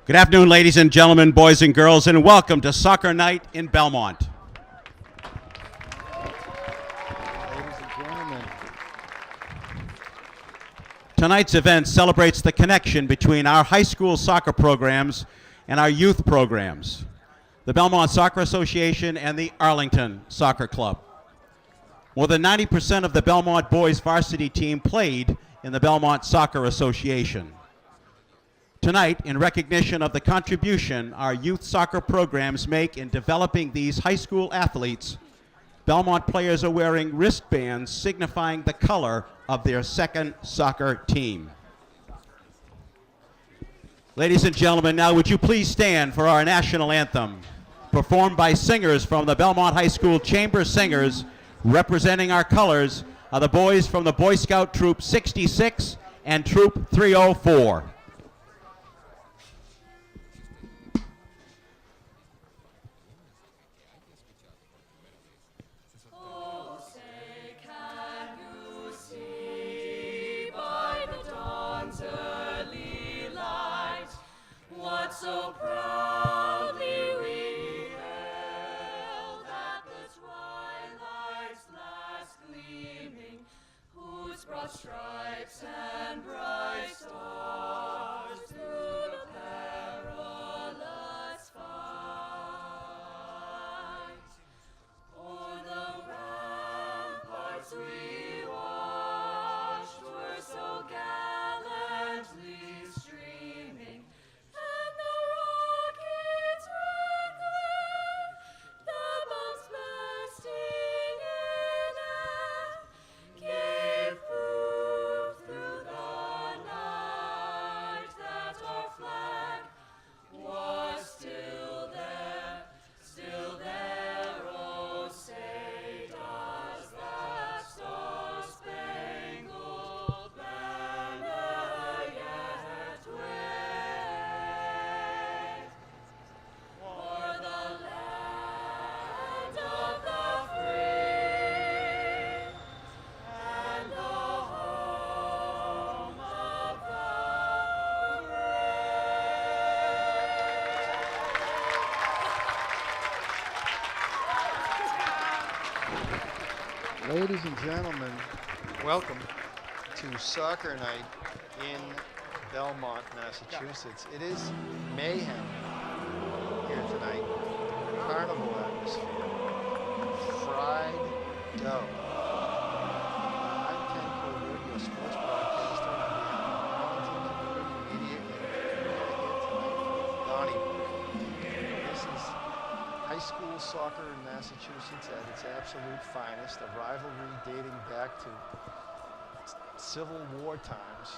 Good afternoon, ladies and gentlemen, boys and girls, and welcome to Soccer Night in Belmont. Ladies and gentlemen. Tonight's event celebrates the connection between our high school soccer programs and our youth programs, the Belmont Soccer Association and the Arlington Soccer Club. More than 90% of the Belmont boys varsity team played in the Belmont Soccer Association. Tonight, in recognition of the contribution our youth soccer programs make in developing these high school athletes, Belmont players are wearing wristbands signifying the color of their second soccer team. Ladies and gentlemen, now would you please stand for our national anthem, performed by singers from the Belmont High School Chamber Singers. Representing our colors are the boys from the Boy Scout Troop 66 and Troop 304. So proudly we hailed at the twilight's last gleaming, whose broad stripes and bright stars through the perilous fight. O'er the ramparts we watched were so gallantly streaming, and the rockets red glare, the bombs blasting in air, gave proof through the night that our flag was still there, oh say does that star-spangled banner yet wave o'er the land of the free and the home of the Ladies and gentlemen, welcome to Soccer Night in Belmont, Massachusetts. It is mayhem here tonight. Carnival atmosphere. Fried dough. I'm Ken Kohlberg, your sports broadcaster on behalf of Arlington Community Media and this is high school soccer in Massachusetts at its absolute finest, a rivalry dating back to Civil War times.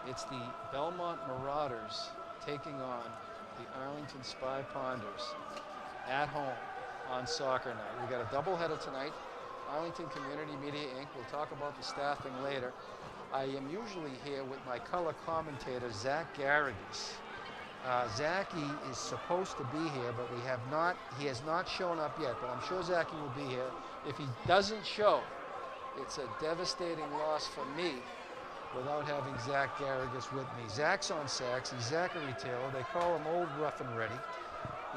It's the Belmont Marauders taking on the Arlington Spy Ponders at home on Soccer Night. We got a doubleheader tonight. Arlington Community Media Inc. We'll talk about the staffing later. I am usually here with my color commentator, Zach Garrigus. Zachy is supposed to be here, but he has not shown up yet, but I'm sure Zachy will be here. If he doesn't show, it's a devastating loss for me without having Zach Garrigus with me. Zach's on sax, he's Zachary Taylor. They call him Old Rough and Ready.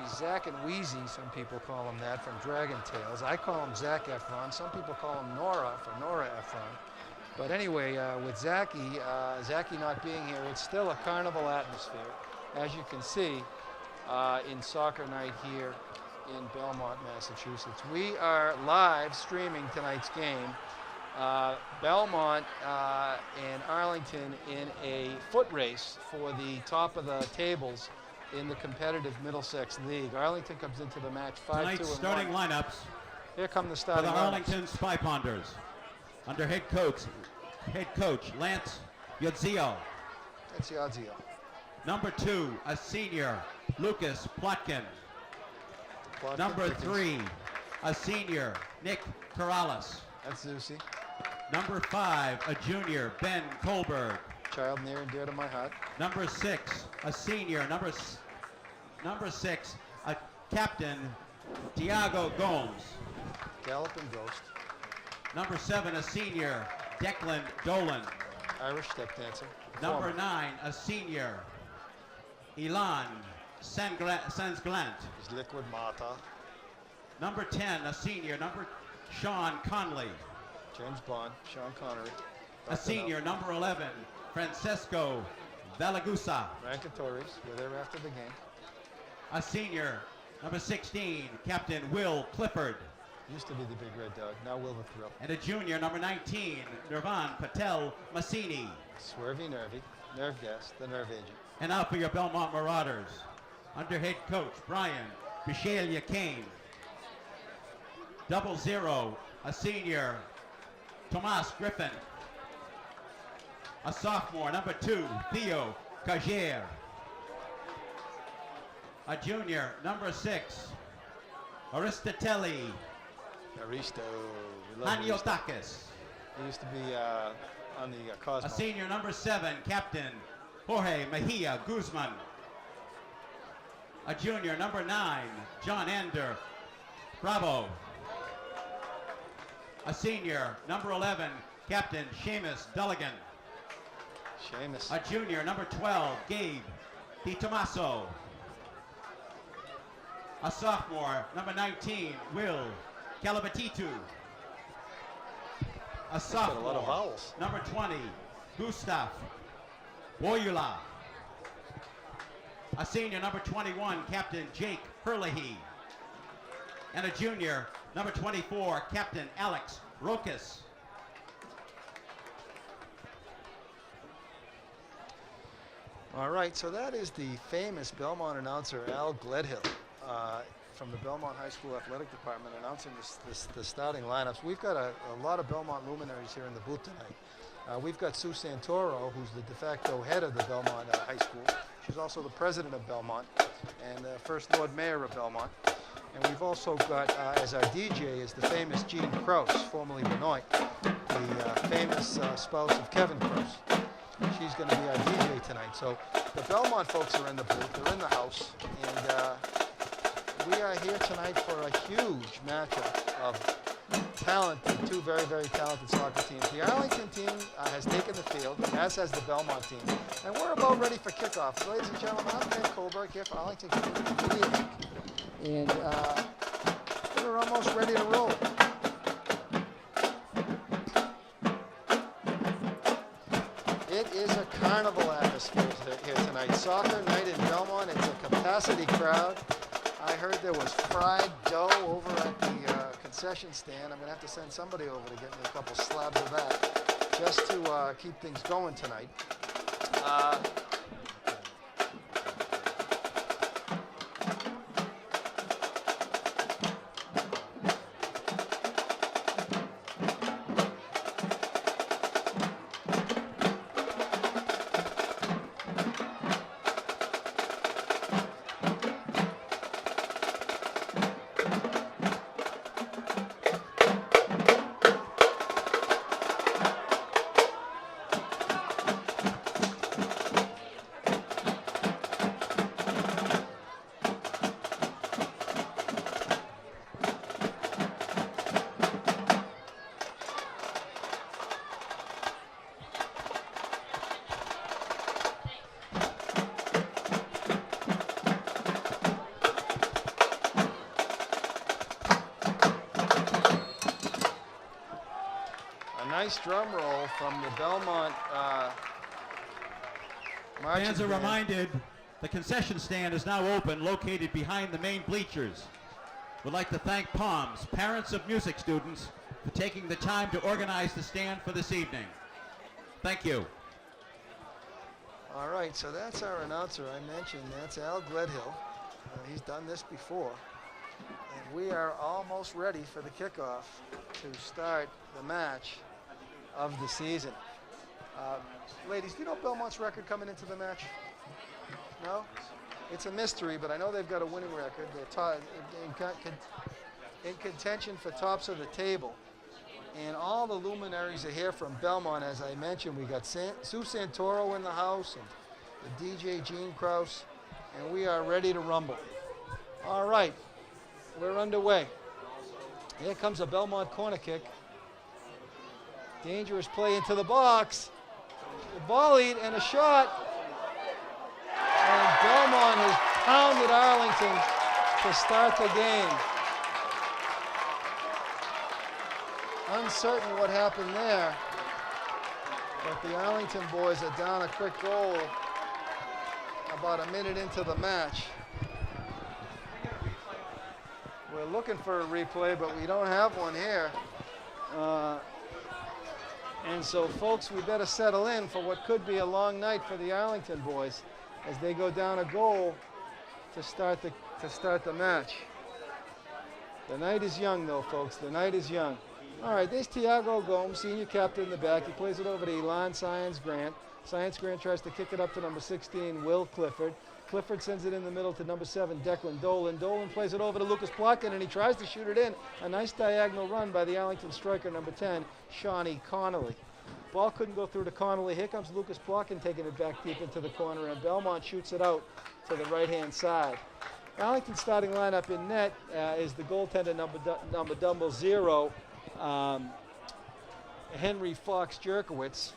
He's Zach and Wheezy, some people call him that, from Dragon Tales. I call him Zac Efron. Some people call him Nora for Nora Ephron. But anyway, with Zachy not being here, it's still a carnival atmosphere, as you can see in Soccer Night here in Belmont, Massachusetts. We are live streaming tonight's game. Belmont and Arlington in a foot race for the top of the tables in the competitive Middlesex League. Arlington comes into the match 5-2-1. Tonight's starting lineups Here come the for starting the lineups. Arlington Spy Ponders, under head coach Lance Yodzio. That's Yodzio. Number 2, a senior, Lucas Plotkin. Number 3, a senior, Nick Corrales. That's Zusi. Number 5, a junior, Ben Kohlberg. Child near and dear to my heart. Number 6, a senior. Number 6, a captain, Tiago Gomes. Galloping Ghost. Number 7, a senior, Declan Dolan. Irish step dancer. Number 9, a senior, Ilan Sansglant. He's Liquid Mata. Number 10, a senior, Sean Conley. James Bond, Sean Connery. A senior, number 11, Francesco Valagusa. Rancatories were there after the game. A senior, number 16, Captain Will Clifford. Used to be the big red dog, now Will the Thrill. And a junior, number 19, Nirvan Patel Massini. Swervy Nervy, nerve gas, the nerve agent. And now for your Belmont Marauders, under head coach Brian Bishalia Kane. 00, a senior, Tomas Griffin. A sophomore, number 2, Theo Cagier. A junior, number 6, Aristoteli Aristo. We love Aristo. Haniotakis. He used to be on the Cosmo. A senior, number 7, Captain Jorge Mejia Guzman. A junior, number 9, John Ander Bravo. A senior, number 11, Captain Seamus Dulligan. Seamus. A junior, number 12, Gabe Di Tommaso. A sophomore, number 19, Will Calabatitu. A got a lot of sophomore, vowels. number 20, Gustav Boyula. A senior, number 21, Captain Jake Herlihy. And a junior, number 24, Captain Alex Rokas. All right, so that is the famous Belmont announcer Al Gledhill from the Belmont High School Athletic Department announcing the starting lineups. We've got a lot of Belmont luminaries here in the booth tonight. We've got Sue Santoro, who's the de facto head of the Belmont High School. She's also the president of Belmont and First Lord Mayor of Belmont. And we've also got, as our DJ, is the famous Jean Krause, formerly Benoit, the famous spouse of Kevin Krause. She's going to be our DJ tonight. So the Belmont folks are in the booth, they're in the house, and we are here tonight for a huge matchup of talented, two very, very talented soccer teams. The Arlington team has taken the field, as has the Belmont team, and we're about ready for kickoff. Ladies and gentlemen, I'm Ken Kohlberg here for Arlington Community Media, and we're almost ready to roll. It is a carnival atmosphere here tonight. Soccer night in Belmont. It's a capacity crowd. I heard there was fried dough over at the concession stand. I'm going to have to send somebody over to get me a couple slabs of that just to keep things going tonight. Nice drum roll from the Belmont marching Fans are band. reminded the concession stand is now open, located behind the main bleachers. We'd like to thank POMS, parents of music students, for taking the time to organize the stand for this evening. Thank you. All right, so that's our announcer I mentioned. That's Al Gledhill. He's done this before. And we are almost ready for the kickoff to start the match of the season. Ladies, do you know Belmont's record coming into the match? No? It's a mystery, but I know they've got a winning record. They're in contention for tops of the table. And all the luminaries are here from Belmont, as I mentioned. We got Sue Santoro in the house and the DJ Gene Krause, and we are ready to rumble. All right, we're underway. Here comes a Belmont corner kick. Dangerous play into the box. The volleyed and a shot. And Belmont pounded Arlington to start the game. Uncertain what happened there, but the Arlington boys are down a quick goal about a minute into the match. We're looking for a replay, but we don't have one here. And so, folks, we better settle in for what could be a long night for the Arlington boys as they go down a goal to start the match. The night is young, though, folks. The night is young. All right, there's Tiago Gomes, senior captain in the back. He plays it over to Elon Science Grant. Science Grant tries to kick it up to number 16, Will Clifford. Clifford sends it in the middle to number 7, Declan Dolan. Dolan plays it over to Lucas Plotkin, and he tries to shoot it in. A nice diagonal run by the Arlington striker, number 10, Shawnee Connolly. Ball couldn't go through to Connolly. Here comes Lucas Plotkin taking it back deep into the corner, and Belmont shoots it out to the right-hand side. Arlington's starting lineup in net is the goaltender, number 0, Henry Fox Jerkowitz.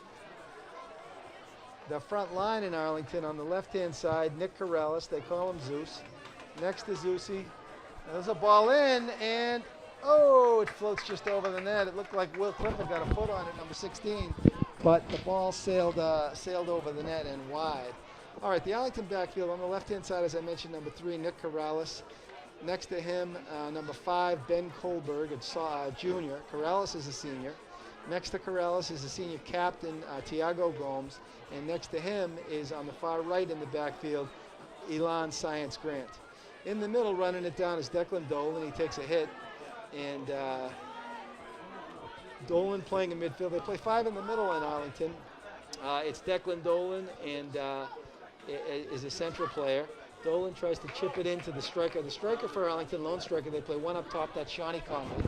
The front line in Arlington on the left-hand side, Nick Corrales, they call him Zeus. Next to Zeusy, there's a ball in, and oh, it floats just over the net. It looked like Will Clifford got a foot on it, number 16, but the ball sailed over the net and wide. All right, the Arlington backfield on the left-hand side, as I mentioned, number 3, Nick Corrales. Next to him, number 5, Ben Kohlberg, a junior. Corrales is a senior. Next to Corrales is the senior captain, Tiago Gomes. And next to him is, on the far right in the backfield, Elon Science Grant. In the middle, running it down, is Declan Dolan. He takes a hit. And Dolan playing in midfield. They play 5 in the middle in Arlington. It's Declan Dolan and is a central player. Dolan tries to chip it into the striker. The striker for Arlington, lone striker, they play one up top, that's Shawnee Connolly.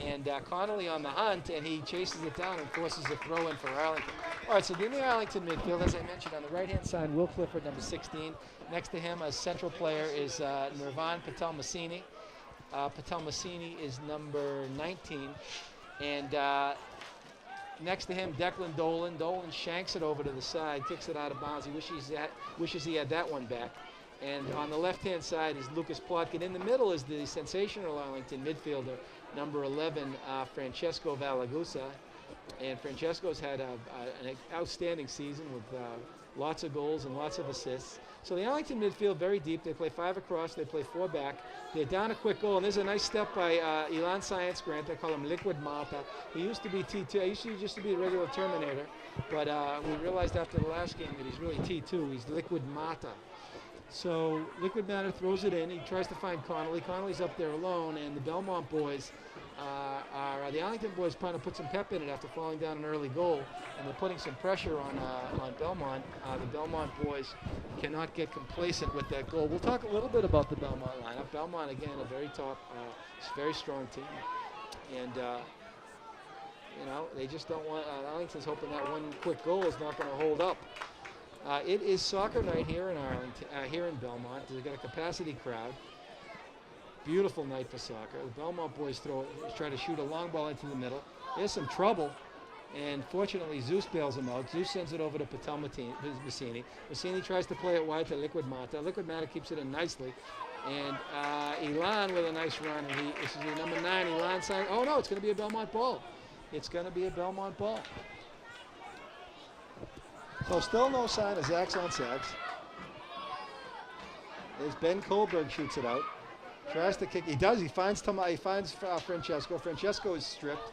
And Connolly on the hunt, and he chases it down and forces a throw in for Arlington. All right, so in the Arlington midfield, as I mentioned, on the right-hand side, Will Clifford, number 16. Next to him, as central player, is Nirvan Patel-Massini. Patel-Massini is number 19. And next to him, Declan Dolan. Dolan shanks it over to the side, kicks it out of bounds. He wishes he had that one back. And on the left-hand side is Lucas Plotkin. In the middle is the sensational Arlington midfielder, number 11, Francesco Valagusa. And Francesco's had an outstanding season with lots of goals and lots of assists. So the Arlington midfield, very deep. They play 5 across. They play 4 back. They're down a quick goal. And there's a nice step by Elon Science Grant. They call him Liquid Mata. He used to be T2. He used to be a regular Terminator. But we realized after the last game that he's really T2. He's Liquid Mata. So Liquid Matter throws it in. He tries to find Connolly. Connolly's up there alone, and the Belmont boys the Arlington boys trying to put some pep in it after falling down an early goal, and they're putting some pressure on Belmont. The Belmont boys cannot get complacent with that goal. We'll talk a little bit about the Belmont lineup. Belmont, again, a very very strong team, and they just don't want. Arlington's hoping that one quick goal is not going to hold up. It is soccer night here in Arlington, here in Belmont. They've got a capacity crowd. Beautiful night for soccer. The Belmont boys try to shoot a long ball into the middle. There's some trouble, and fortunately Zeus bails him out. Zeus sends it over to Patel-Massini. Massini tries to play it wide to Liquid Mata. Liquid Mata keeps it in nicely. And Elon with a nice run. And this is the number 9, Elon saying, oh no, it's going to be a Belmont ball. It's going to be a Belmont ball. So still no sign of Zach's on sacks. There's Ben Kohlberg shoots it out. Tries to kick. He does. He finds Francesco. Francesco is stripped.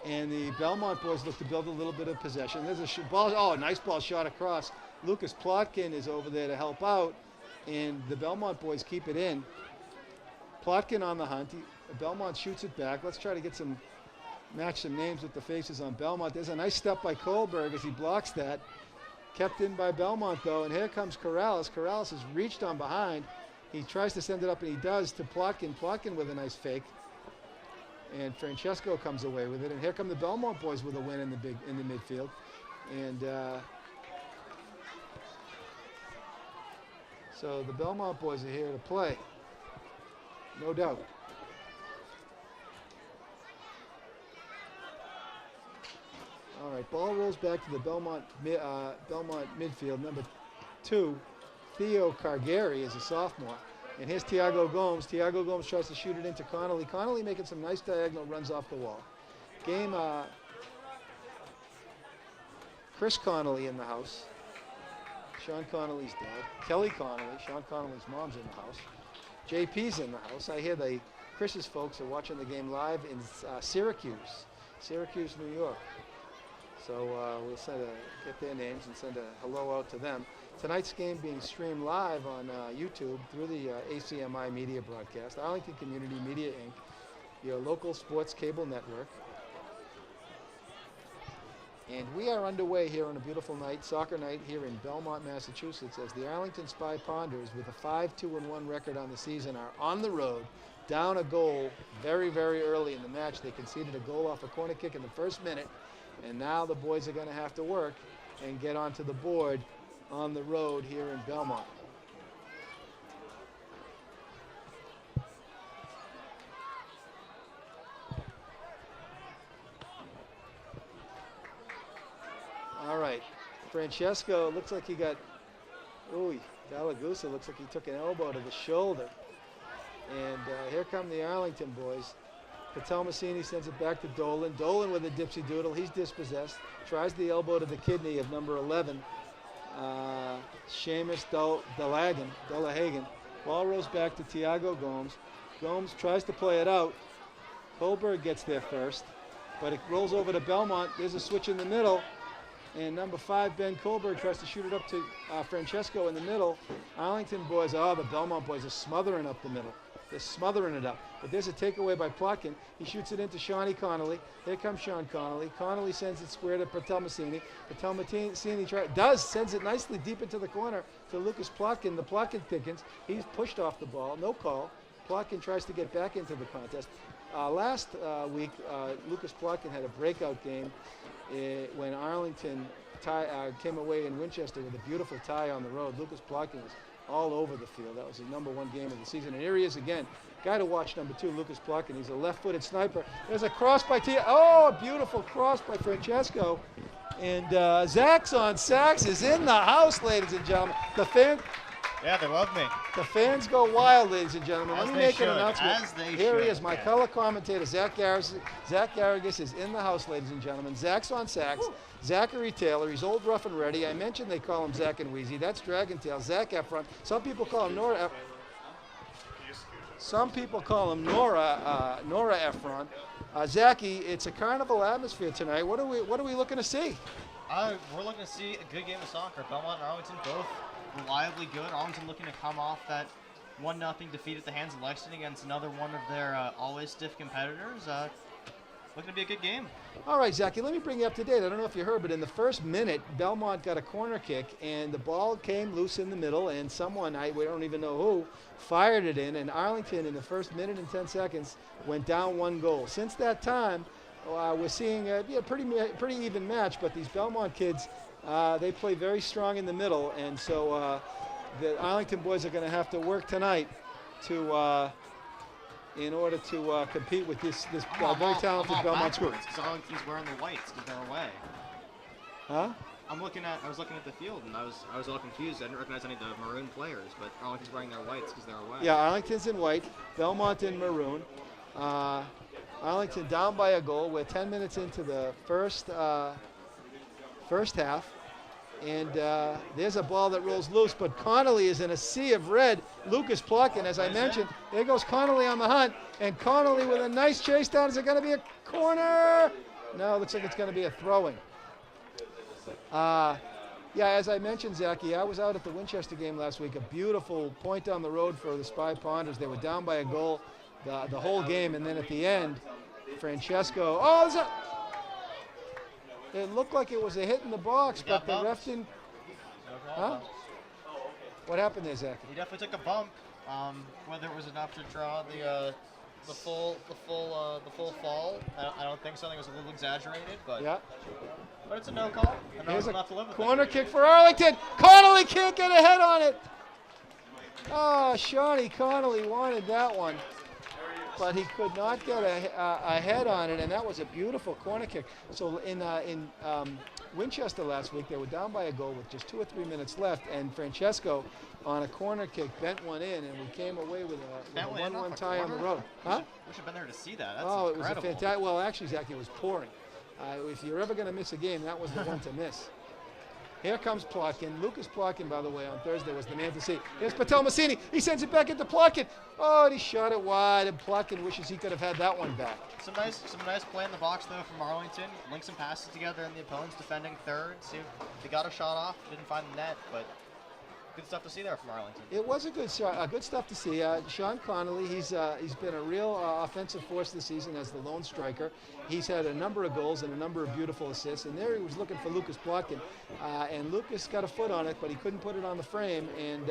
And the Belmont boys look to build a little bit of possession. There's a ball. Oh, nice ball shot across. Lucas Plotkin is over there to help out. And the Belmont boys keep it in. Plotkin on the hunt. Belmont shoots it back. Let's try to match some names with the faces on Belmont. There's a nice step by Kohlberg as he blocks that. Kept in by Belmont, though. And here comes Corrales. Corrales has reached on behind. He tries to send it up, and he does, to Plotkin. Plotkin with a nice fake. And Francesco comes away with it. And here come the Belmont boys with a win in the midfield. And so the Belmont boys are here to play. No doubt. All right, ball rolls back to the Belmont midfield. Number 2, Theo Cargari is a sophomore. And here's Tiago Gomes. Tiago Gomes tries to shoot it into Connolly. Connolly making some nice diagonal runs off the wall. Game, Chris Connolly in the house. Sean Connolly's dad. Kelly Connolly, Sean Connolly's mom's in the house. JP's in the house. I hear Chris's folks are watching the game live in Syracuse, New York. So we'll get their names and send a hello out to them. Tonight's game being streamed live on YouTube through the ACMi media broadcast, Arlington Community Media, Inc., your local sports cable network. And we are underway here on a beautiful night, soccer night here in Belmont, Massachusetts, as the Arlington Spy Ponders, with a 5-2-1 record on the season, are on the road, down a goal very, very early in the match. They conceded a goal off a corner kick in the first minute, and now the boys are going to have to work and get onto the board on the road here in Belmont. All right, Francesco looks like he got, Garrigus looks like he took an elbow to the shoulder. And here come the Arlington boys. Patelmasini sends it back to Dolan. Dolan with a dipsy doodle, he's dispossessed. Tries the elbow to the kidney of number 11, Seamus Delahagen. Ball rolls back to Tiago Gomes. Gomes tries to play it out. Kohlberg gets there first, but it rolls over to Belmont. There's a switch in the middle. And number 5, Ben Kohlberg, tries to shoot it up to Francesco in the middle. Arlington boys, the Belmont boys are smothering up the middle. They're smothering it up. But there's a takeaway by Plotkin. He shoots it into Shawnee Connolly. Here comes Sean Connolly. Connolly sends it square to Patelmasini. Patelmasini sends it nicely deep into the corner to Lucas Plotkin. The Plotkin thickens. He's pushed off the ball. No call. Plotkin tries to get back into the contest. Last week, Lucas Plotkin had a breakout game when Arlington came away in Winchester with a beautiful tie on the road. Lucas Plotkin was all over the field. That was the #1 game of the season. And here he is again. Guy to watch, number 2, Lucas Plotkin. He's a left-footed sniper. There's a cross by a beautiful cross by Francesco. And Zach's on sax is in the house, ladies and gentlemen. Yeah, they love me. The fans go wild, ladies and gentlemen. Let me make an announcement. As they Here he should. is, my color commentator, Zach Garrigus. Zach Garrigus is in the house, ladies and gentlemen. Zach's on sax. Zachary Taylor, he's old, rough, and ready. I mentioned they call him Zach and Wheezy. That's Dragon Tail. Zach Efron. Some people call him Nora Efron. Zachy, it's a carnival atmosphere tonight. What are we looking to see? We're looking to see a good game of soccer. Belmont and Arlington both reliably good. Arlington looking to come off that 1-0 defeat at the hands of Lexington against another one of their always stiff competitors. Looking to be a good game. All right, Zachy, let me bring you up to date. I don't know if you heard, but in the first minute, Belmont got a corner kick, and the ball came loose in the middle, and someone, we don't even know who, fired it in, and Arlington, in the first minute and 10 seconds, went down 1 goal. Since that time, we're seeing a pretty even match, but these Belmont kids, they play very strong in the middle, and so the Arlington boys are going to have to work tonight in order to compete with this very talented Belmont group. Because Arlington's wearing the whites because they're away. Huh? I was looking at the field and I was a little confused. I didn't recognize any of the maroon players, but Arlington's wearing their whites because they're away. Yeah, Arlington's in white, Belmont in maroon. Arlington down by a goal. We're 10 minutes into the first half. And there's a ball that rolls loose, but Connolly is in a sea of red. Lucas Plotkin, as I mentioned. There goes Connolly on the hunt, and Connolly with a nice chase down. Is it going to be a corner? No, it looks like it's going to be a throw-in. Yeah, as I mentioned, Zachy, I was out at the Winchester game last week. A beautiful point on the road for the Spy Ponders. They were down by a goal the whole game, and then at the end, Francesco. It looked like it was a hit in the box, but the ref didn't. Huh? What happened there, Zach? He definitely took a bump. Whether it was enough to draw the full fall, I don't think so. I think it was a little exaggerated, but Yeah. But it's a no call. And Here's we'll have to live a with corner it. kick for Arlington. Connolly can't get a head on it. Oh, Shawnee Connolly wanted that one, but he could not get a head on it, and that was a beautiful corner kick. So in Winchester last week. They were down by a goal with just 2 or 3 minutes left, and Francesco on a corner kick bent one in, and we came away with a 1-1 tie on the road. Huh? We should have been there to see that. That's Oh, incredible. it was a fantastic. Well, actually, Zach, it was pouring. If you're ever going to miss a game, that was the one to miss. Here comes Plotkin. Lucas Plotkin, by the way, on Thursday was the man to see. Here's Patel Massini. He sends it back into Plotkin. Oh, and he shot it wide, and Plotkin wishes he could have had that one back. Some nice play in the box though from Arlington. Link some passes together, and the opponent's defending third. See, they got a shot off, didn't find the net, but good stuff to see there from Arlington. It was a good shot, good stuff to see. Sean Connolly, he's been a real offensive force this season as the lone striker. He's had a number of goals and a number of beautiful assists, and there he was looking for Lucas Plotkin, and Lucas got a foot on it, but he couldn't put it on the frame, and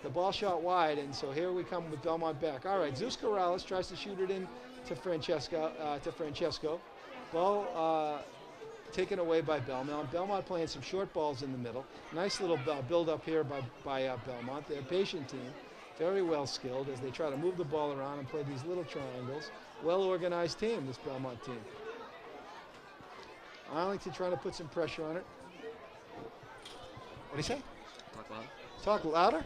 the ball shot wide, and so here we come with Belmont back. All right, Zeus Corrales tries to shoot it in to Francesco. Ball taken away by Belmont. Belmont playing some short balls in the middle. Nice little build up here by Belmont. They're a patient team, very well skilled as they try to move the ball around and play these little triangles. Well organized team, this Belmont team. Arlington trying to put some pressure on it. What do you say? Talk loud. Talk louder?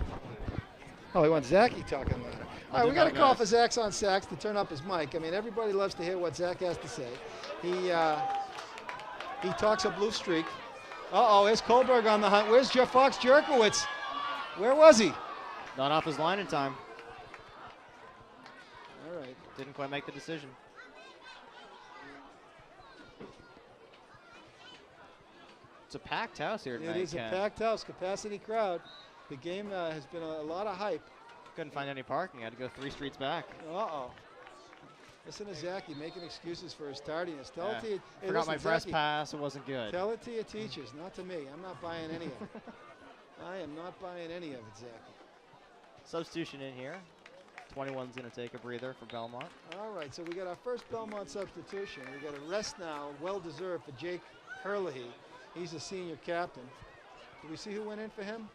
Oh, he wants Zachy talking louder. All right, we got a call for Zach's on sax to turn up his mic. I mean, everybody loves to hear what Zach has to say. He talks a blue streak. Uh-oh, here's Kohlberg on the hunt. Where's Fox Jerkowitz? Where was he? Not off his line in time. All right. Didn't quite make the decision. It's a packed house here tonight. It is a packed house, capacity crowd. The game has been a lot of hype. Couldn't find any parking. Had to go 3 streets back. Uh-oh. Listen to Zachy making excuses for his tardiness. Tell it to you. Hey, Forgot listen, my press Zachy, pass. It wasn't good. Tell it to your teachers, not to me. I'm not buying any of it. I am not buying any of it, Zachy. Substitution in here. 21's going to take a breather for Belmont. All right, so we got our first Belmont substitution. We got a rest now, well-deserved for Jake Herlihy. He's a senior captain. Do we see who went in for him?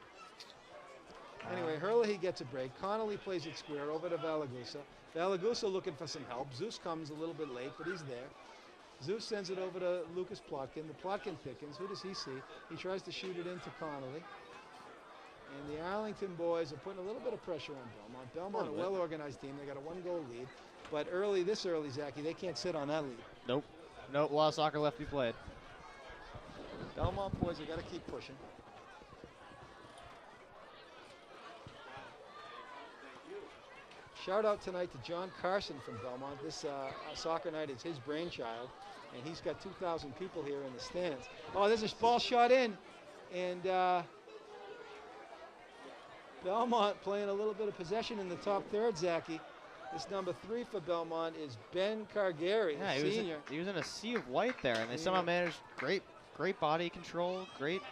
Anyway, Herlihy gets a break. Connolly plays it square over to Valagusa. Valagusa looking for some help. Zeus comes a little bit late, but he's there. Zeus sends it over to Lucas Plotkin. The Plotkin thickens. Who does he see? He tries to shoot it into Connolly. And the Arlington boys are putting a little bit of pressure on Belmont. Belmont, a well-organized team. They got a 1-goal lead. But this early, Zachy, they can't sit on that lead. Nope. Nope, a lot of soccer left to be played. Belmont boys have got to keep pushing. Shout out tonight to John Carson from Belmont. This soccer night is his brainchild, and he's got 2,000 people here in the stands. Oh, there's a ball shot in, and Belmont playing a little bit of possession in the top third, Zachy. This number 3 for Belmont is Ben Cargari, Yeah, the senior. he was in a sea of white there, and they somehow managed great body control, great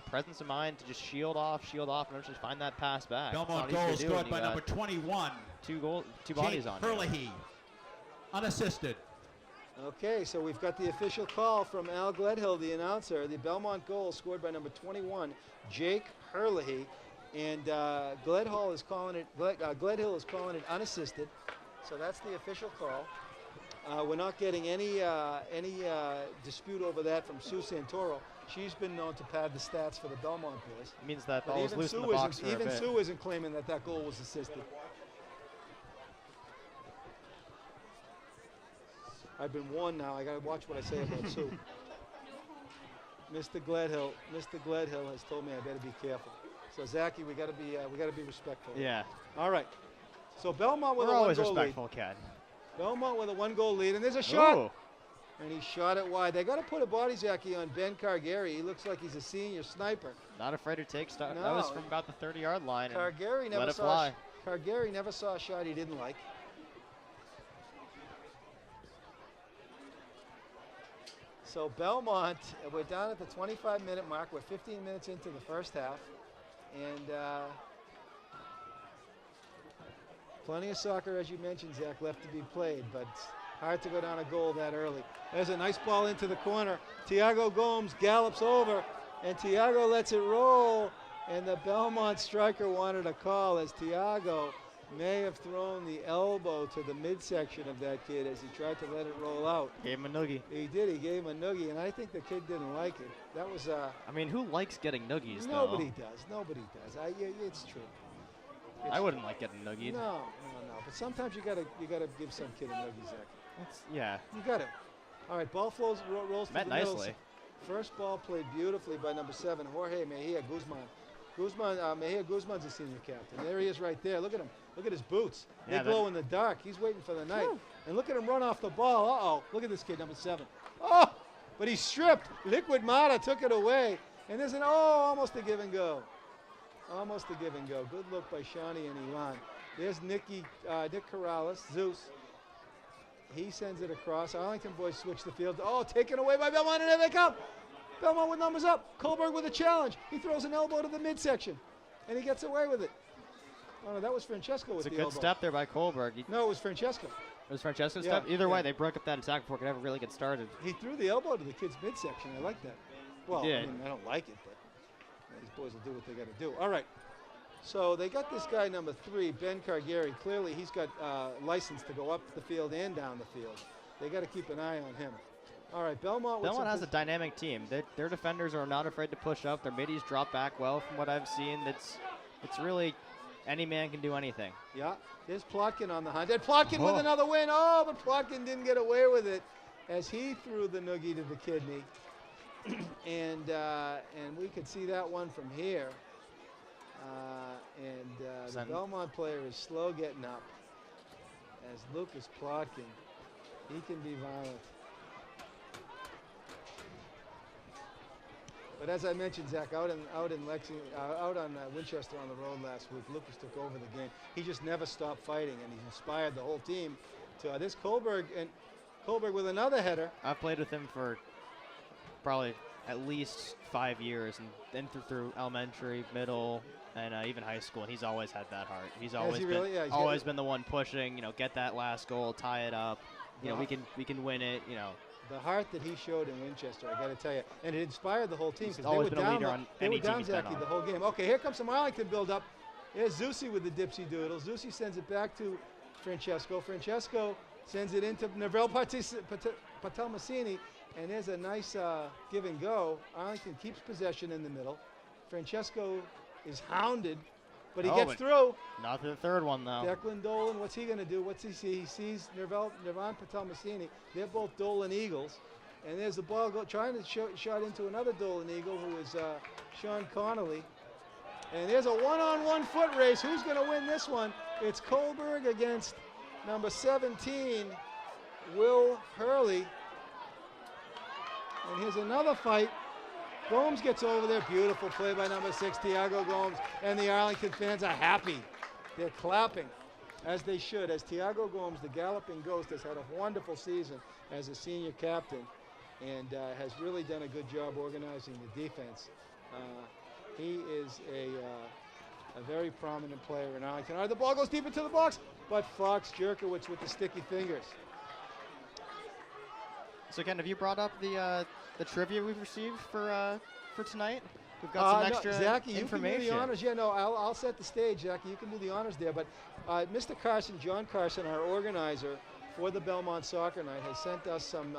presence of mind to just shield off, and actually find that pass back. Belmont goal scored by number 21. Two bodies on. Herlihy, unassisted. Okay, so we've got the official call from Al Gledhill, the announcer. The Belmont goal scored by number 21, Jake Herlihy, and Gledhill is calling it unassisted. So that's the official call. We're not getting any dispute over that from Sue Santoro. She's been known to pad the stats for the Belmont boys. It means that But ball was even loose in Sue the box for a even bit. Sue isn't claiming that goal was assisted. I've been warned now. I got to watch what I say about Sue. Mr. Gledhill has told me I better be careful. So Zachy, we got to be respectful. Yeah. All right. So Belmont with We're a always 1-goal lead. respectful, Ken. Belmont with a 1-goal lead, and there's a shot. Ooh. And he shot it wide. They got to put a body, Zachy, on Ben Cargari. He looks like he's a senior sniper. Not afraid to take stuff. No. That was from about the 30-yard line. and Cargari let it fly. Cargari never saw a shot he didn't like. So Belmont, we're down at the 25-minute mark. We're 15 minutes into the first half. And plenty of soccer, as you mentioned, Zach, left to be played. But it's hard to go down a goal that early. There's a nice ball into the corner. Tiago Gomes gallops over, and Tiago lets it roll. And the Belmont striker wanted a call as Tiago may have thrown the elbow to the midsection of that kid as he tried to let it roll out. Gave him a noogie. He did. He gave him a noogie, and I think the kid didn't like it. That was I mean, who likes getting noogies, nobody does. Nobody does. It's true. I wouldn't like getting noogied. No. But sometimes you gotta give some kid a noogie, Zach. Yeah. You gotta. All right, ball rolls to Met the middle. nicely. First ball played beautifully by number 7, Jorge Mejia Guzman. Mejia Guzman's a senior captain. There he is right there. Look at him. Look at his boots. Yeah, They glow in the dark. He's waiting for the night. And look at him run off the ball. Uh-oh. Look at this kid, number 7. Oh, but he's stripped. Liquid Mata took it away. And there's almost a give and go. Almost a give and go. Good look by Shawnee and Elon. There's Nick Corrales, Zeus. He sends it across. Arlington boys switch the field. Oh, taken away by Belmont, and there they come. Belmont with numbers up. Kohlberg with a challenge. He throws an elbow to the midsection, and he gets away with it. Oh, no, that was Francesco with It's a the good elbow. step there by Kohlberg. No, it was Francesco. It was Francesco's Yeah, step? Either way, yeah. they broke up that attack before it could ever really get started. He threw the elbow to the kid's midsection. I like that. Well, He I did. mean, I don't like it, but these boys will do what they got to do. All right. So they got this guy, number 3, Ben Cargari. Clearly, he's got license to go up the field and down the field. They got to keep an eye on him. All right, Belmont Has a dynamic team. Their defenders are not afraid to push up. Their middies drop back well from what I've seen. It's really any man can do anything. Yeah, there's Plotkin on the hunt. And Plotkin with Oh. another win. Oh, but Plotkin didn't get away with it as he threw the noogie to the kidney. and we could see that one from here. The Send- Belmont player is slow getting up as Lucas Plotkin. He can be violent. But as I mentioned, Zach, out on Winchester on the road last week, Lucas took over the game. He just never stopped fighting, and he inspired the whole team to this Kohlberg with another header. I've played with him for probably at least 5 years, and then through elementary, middle, and even high school. And he's always had that heart. He's always he been really? Yeah, he's always got- been the one pushing. We can tie it up. Yeah. We can win it. The heart that he showed in Winchester, I got to tell you, and it inspired the whole team He's because they were always been a down. leader on They any were team down, he's been Zachy, on. the whole game. Okay, here comes some Arlington build-up. Here's Zusi with the dipsy doodle. Zusi sends it back to Francesco. Francesco sends it into Neville Patelmasini, and there's a nice give and go. Arlington keeps possession in the middle. Francesco is hounded, but he gets through. Not the third one though. Declan Dolan, what's he going to do? What's he see? He sees Nirvan Patelmasini. They're both Dolan Eagles. And there's the ball trying to shot into another Dolan Eagle, who is Sean Connolly. And there's a one-on-one foot race. Who's going to win this one? It's Kohlberg against number 17, Will Hurley. And here's another fight. Gomes gets over there. Beautiful play by number 6, Tiago Gomes. And the Arlington fans are happy. They're clapping, as they should, as Tiago Gomes, the galloping ghost, has had a wonderful season as a senior captain and has really done a good job organizing the defense. He is a very prominent player in Arlington. All right, the ball goes deep into the box, but Fox Jerkowitz with the sticky fingers. So Ken, have you brought up the trivia we've received for tonight? We've got some extra Zachy, information. you can do the honors. Yeah, no, I'll set the stage, Zachy. You can do the honors there. But Mr. Carson, John Carson, our organizer for the Belmont Soccer Night, has sent us some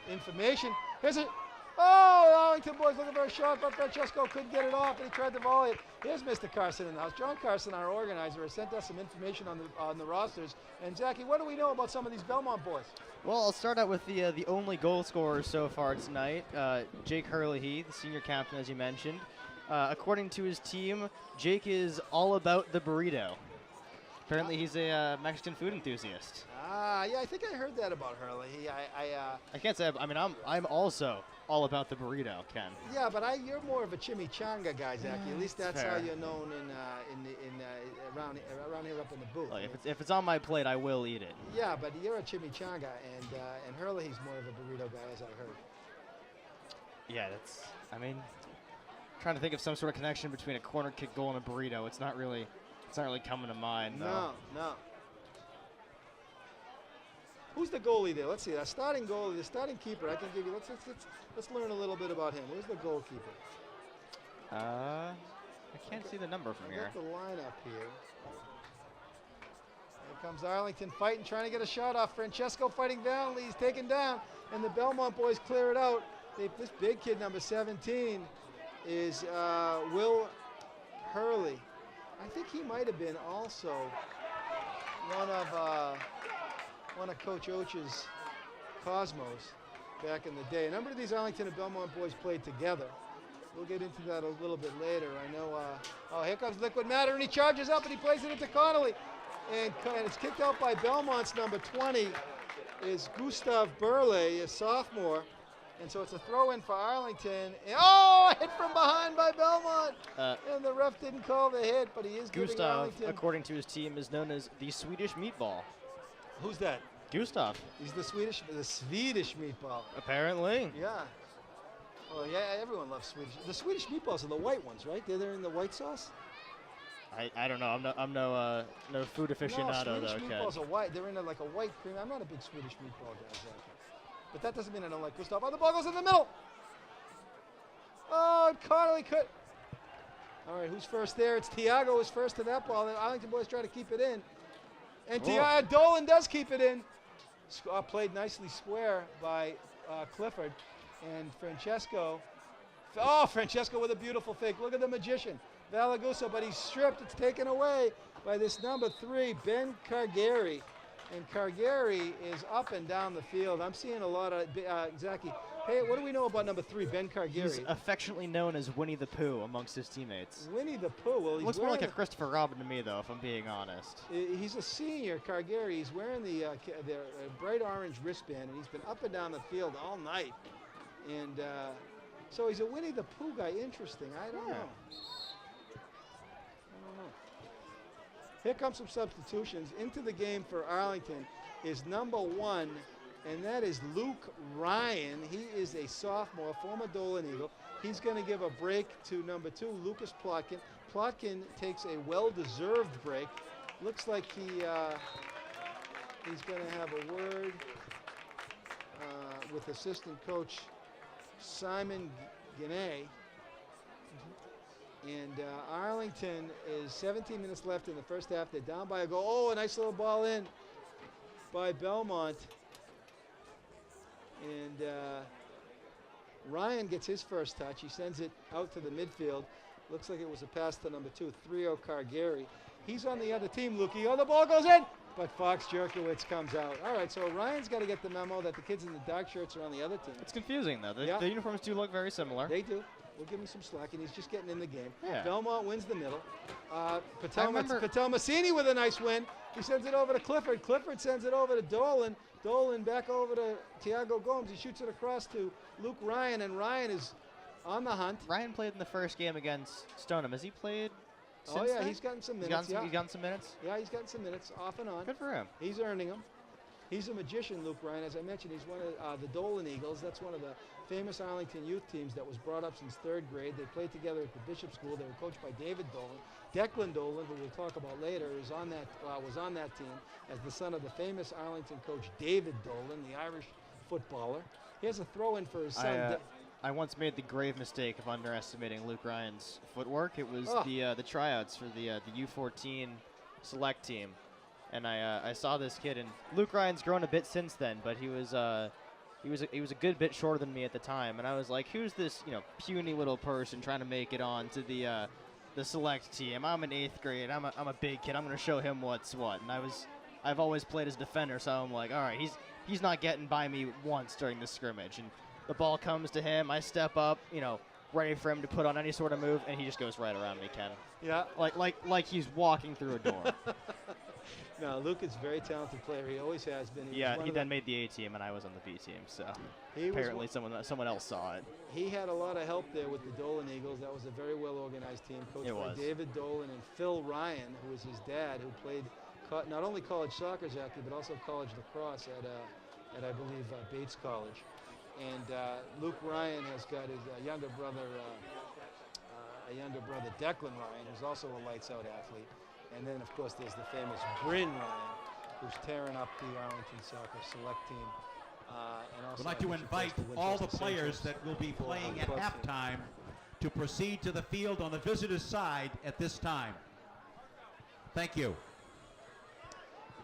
information. Here's it. Oh, Arlington boys looking for a shot, but Francesco couldn't get it off, and he tried to volley it. Here's Mr. Carson in the house. John Carson, our organizer, has sent us some information on the rosters. And Zachy, what do we know about some of these Belmont boys? Well, I'll start out with the only goal scorer so far tonight, Jake Hurley, the senior captain, as you mentioned. According to his team, Jake is all about the burrito. Apparently, he's a Mexican food enthusiast. Yeah, I think I heard that about Hurley. I can't say. I mean, I'm also all about the burrito, Ken. Yeah, but you're more of a chimichanga guy, Zachy. At least that's how fair. you're known around here up in the booth. Like, if it's on my plate, I will eat it. Yeah, but you're a chimichanga, and Hurley, he's more of a burrito guy, as I heard. Yeah, that's. I mean, trying to think of some sort of connection between a corner kick goal and a burrito. It's not really coming to mind. Though. No. Who's the goalie there? Let's see. The starting goalie, the starting keeper. I can give you. Let's learn a little bit about him. Who's the goalkeeper? I can't see the number from I here. got the lineup here. Here comes Arlington fighting, trying to get a shot off. Francesco fighting valiantly. He's taken down, and the Belmont boys clear it out. This big kid, number 17, is Will Hurley. I think he might have been also one of Coach Och's Cosmos back in the day. A number of these Arlington and Belmont boys played together. We'll get into that a little bit later. I know, oh, here comes Liquid Matter, and he charges up, and he plays it into Connolly. And it's kicked out by Belmont's number 20 is Gustav Burley, a sophomore. And so it's a throw-in for Arlington. And, oh, a hit from behind by Belmont. And the ref didn't call the hit, but he is giving Gustav, Arlington. according to his team, is known as the Swedish meatball. Who's that? Gustav. He's the Swedish meatball. Apparently. Yeah. Well, yeah, everyone loves Swedish. The Swedish meatballs are the white ones, right? They're in the white sauce. I don't know. I'm no food aficionado no, Swedish though. meatballs are white. They're in like a white cream. I'm not a big Swedish meatball guy, Zach. But that doesn't mean I don't like Gustav. Oh, the ball goes in the middle. Oh, Connolly could. All right, who's first there? It's Tiago who's first to that ball. The Arlington boys try to keep it in. And Tiago Dolan does keep it in. Played nicely square by Clifford. And Francesco. Oh, Francesco with a beautiful fake. Look at the magician. Valagusa, but he's stripped. It's taken away by this number 3, Ben Cargari. And Cargari is up and down the field. I'm seeing a lot of, Zachy, hey, what do we know about number 3, Ben Cargari? He's affectionately known as Winnie the Pooh amongst his teammates. Winnie the Pooh. Well, he's looks more like a Christopher Robin to me, though, if I'm being honest. He's a senior, Cargari. He's wearing the bright orange wristband, and he's been up and down the field all night. And so he's a Winnie the Pooh guy. Interesting. I don't know. Here comes some substitutions. Into the game for Arlington is number 1, and that is Luke Ryan. He is a sophomore, former Dolan Eagle. He's going to give a break to number 2, Lucas Plotkin. Plotkin takes a well-deserved break. Looks like he's going to have a word with assistant coach Simon Guinea. And Arlington is 17 minutes left in the first half. They're down by a goal. Oh, a nice little ball in by Belmont. And Ryan gets his first touch. He sends it out to the midfield. Looks like it was a pass to number 2, Threo Cargari. He's on the other team, Lukey. Oh, the ball goes in, but Fox Jerkowitz comes out. All right, so Ryan's got to get the memo that the kids in the dark shirts are on the other team. It's confusing, though. The uniforms do look very similar. They do. We'll give him some slack, and he's just getting in the game. Yeah. Belmont wins the middle. Patel Massini with a nice win. He sends it over to Clifford. Clifford sends it over to Dolan. Dolan back over to Tiago Gomes. He shoots it across to Luke Ryan, and Ryan is on the hunt. Ryan played in the first game against Stoneham. Has he played since Oh, yeah, then? he's gotten some minutes. He's gotten some minutes? Yeah, he's gotten some minutes off and on. Good for him. He's earning them. He's a magician, Luke Ryan. As I mentioned, he's one of the Dolan Eagles. That's one of the famous Arlington youth teams that was brought up since 3rd grade. They played together at the Bishop School. They were coached by David Dolan. Declan Dolan, who we'll talk about later, was on that team as the son of the famous Arlington coach David Dolan, the Irish footballer. Here's a throw-in for his son. I once made the grave mistake of underestimating Luke Ryan's footwork. It was the tryouts for the U14 select team. And I saw this kid, and Luke Ryan's grown a bit since then, but he was a good bit shorter than me at the time, and I was like, who's this puny little person trying to make it on to the select team? I'm in 8th grade. I'm a big kid. I'm gonna show him what's what. And I've always played as defender, so I'm like, all right, he's not getting by me once during the scrimmage. And the ball comes to him. I step up, ready for him to put on any sort of move, and he just goes right around me, Ken. Yeah. Like he's walking through a door. No, Luke is a very talented player. He always has been. He then made the A team, and I was on the B team. So apparently someone else saw it. He had a lot of help there with the Dolan Eagles. That was a very well organized team, coached by David Dolan and Phil Ryan, who was his dad, who played not only college soccer, Jackie, but also college lacrosse at I believe Bates College. And Luke Ryan has got his younger brother, Declan Ryan, who's also a lights-out athlete. And then, of course, there's the famous Bryn Ryan, who's tearing up the Arlington Soccer select team. And also We'd like to invite all the players that will be playing at halftime to proceed to the field on the visitors' side at this time. Thank you.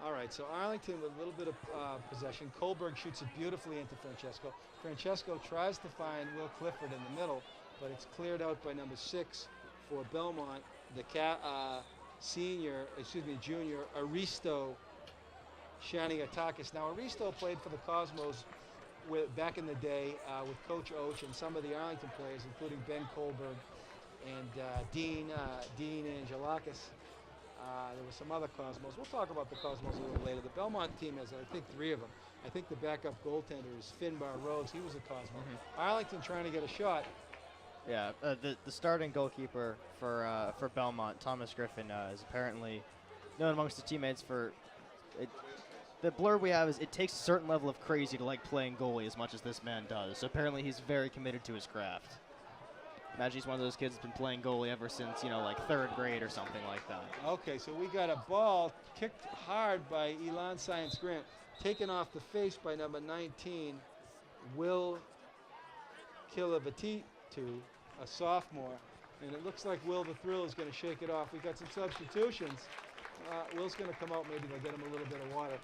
All right, so Arlington with a little bit of possession. Kohlberg shoots it beautifully into Francesco. Francesco tries to find Will Clifford in the middle, but it's cleared out by number 6 for Belmont, the junior, Aristo Shaniatakis. Now, Aristo played for the Cosmos back in the day with Coach Oach and some of the Arlington players, including Ben Kohlberg and Dean Angelakis. There were some other Cosmos. We'll talk about the Cosmos a little later. The Belmont team has, I think, 3 of them. I think the backup goaltender is Finbar Rhodes. He was a Cosmo. Arlington trying to get a shot. Yeah, the starting goalkeeper for Belmont, Thomas Griffin, is apparently known amongst the teammates for it. The blurb we have is it takes a certain level of crazy to like playing goalie as much as this man does. So apparently he's very committed to his craft. Imagine he's one of those kids that's been playing goalie ever since, like 3rd grade or something like that. Okay, so we got a ball kicked hard by Elon Science Grant, taken off the face by number 19, Will Kilavatitu, a sophomore. And it looks like Will the Thrill is going to shake it off. We got some substitutions. Will's going to come out. Maybe they'll get him a little bit of water.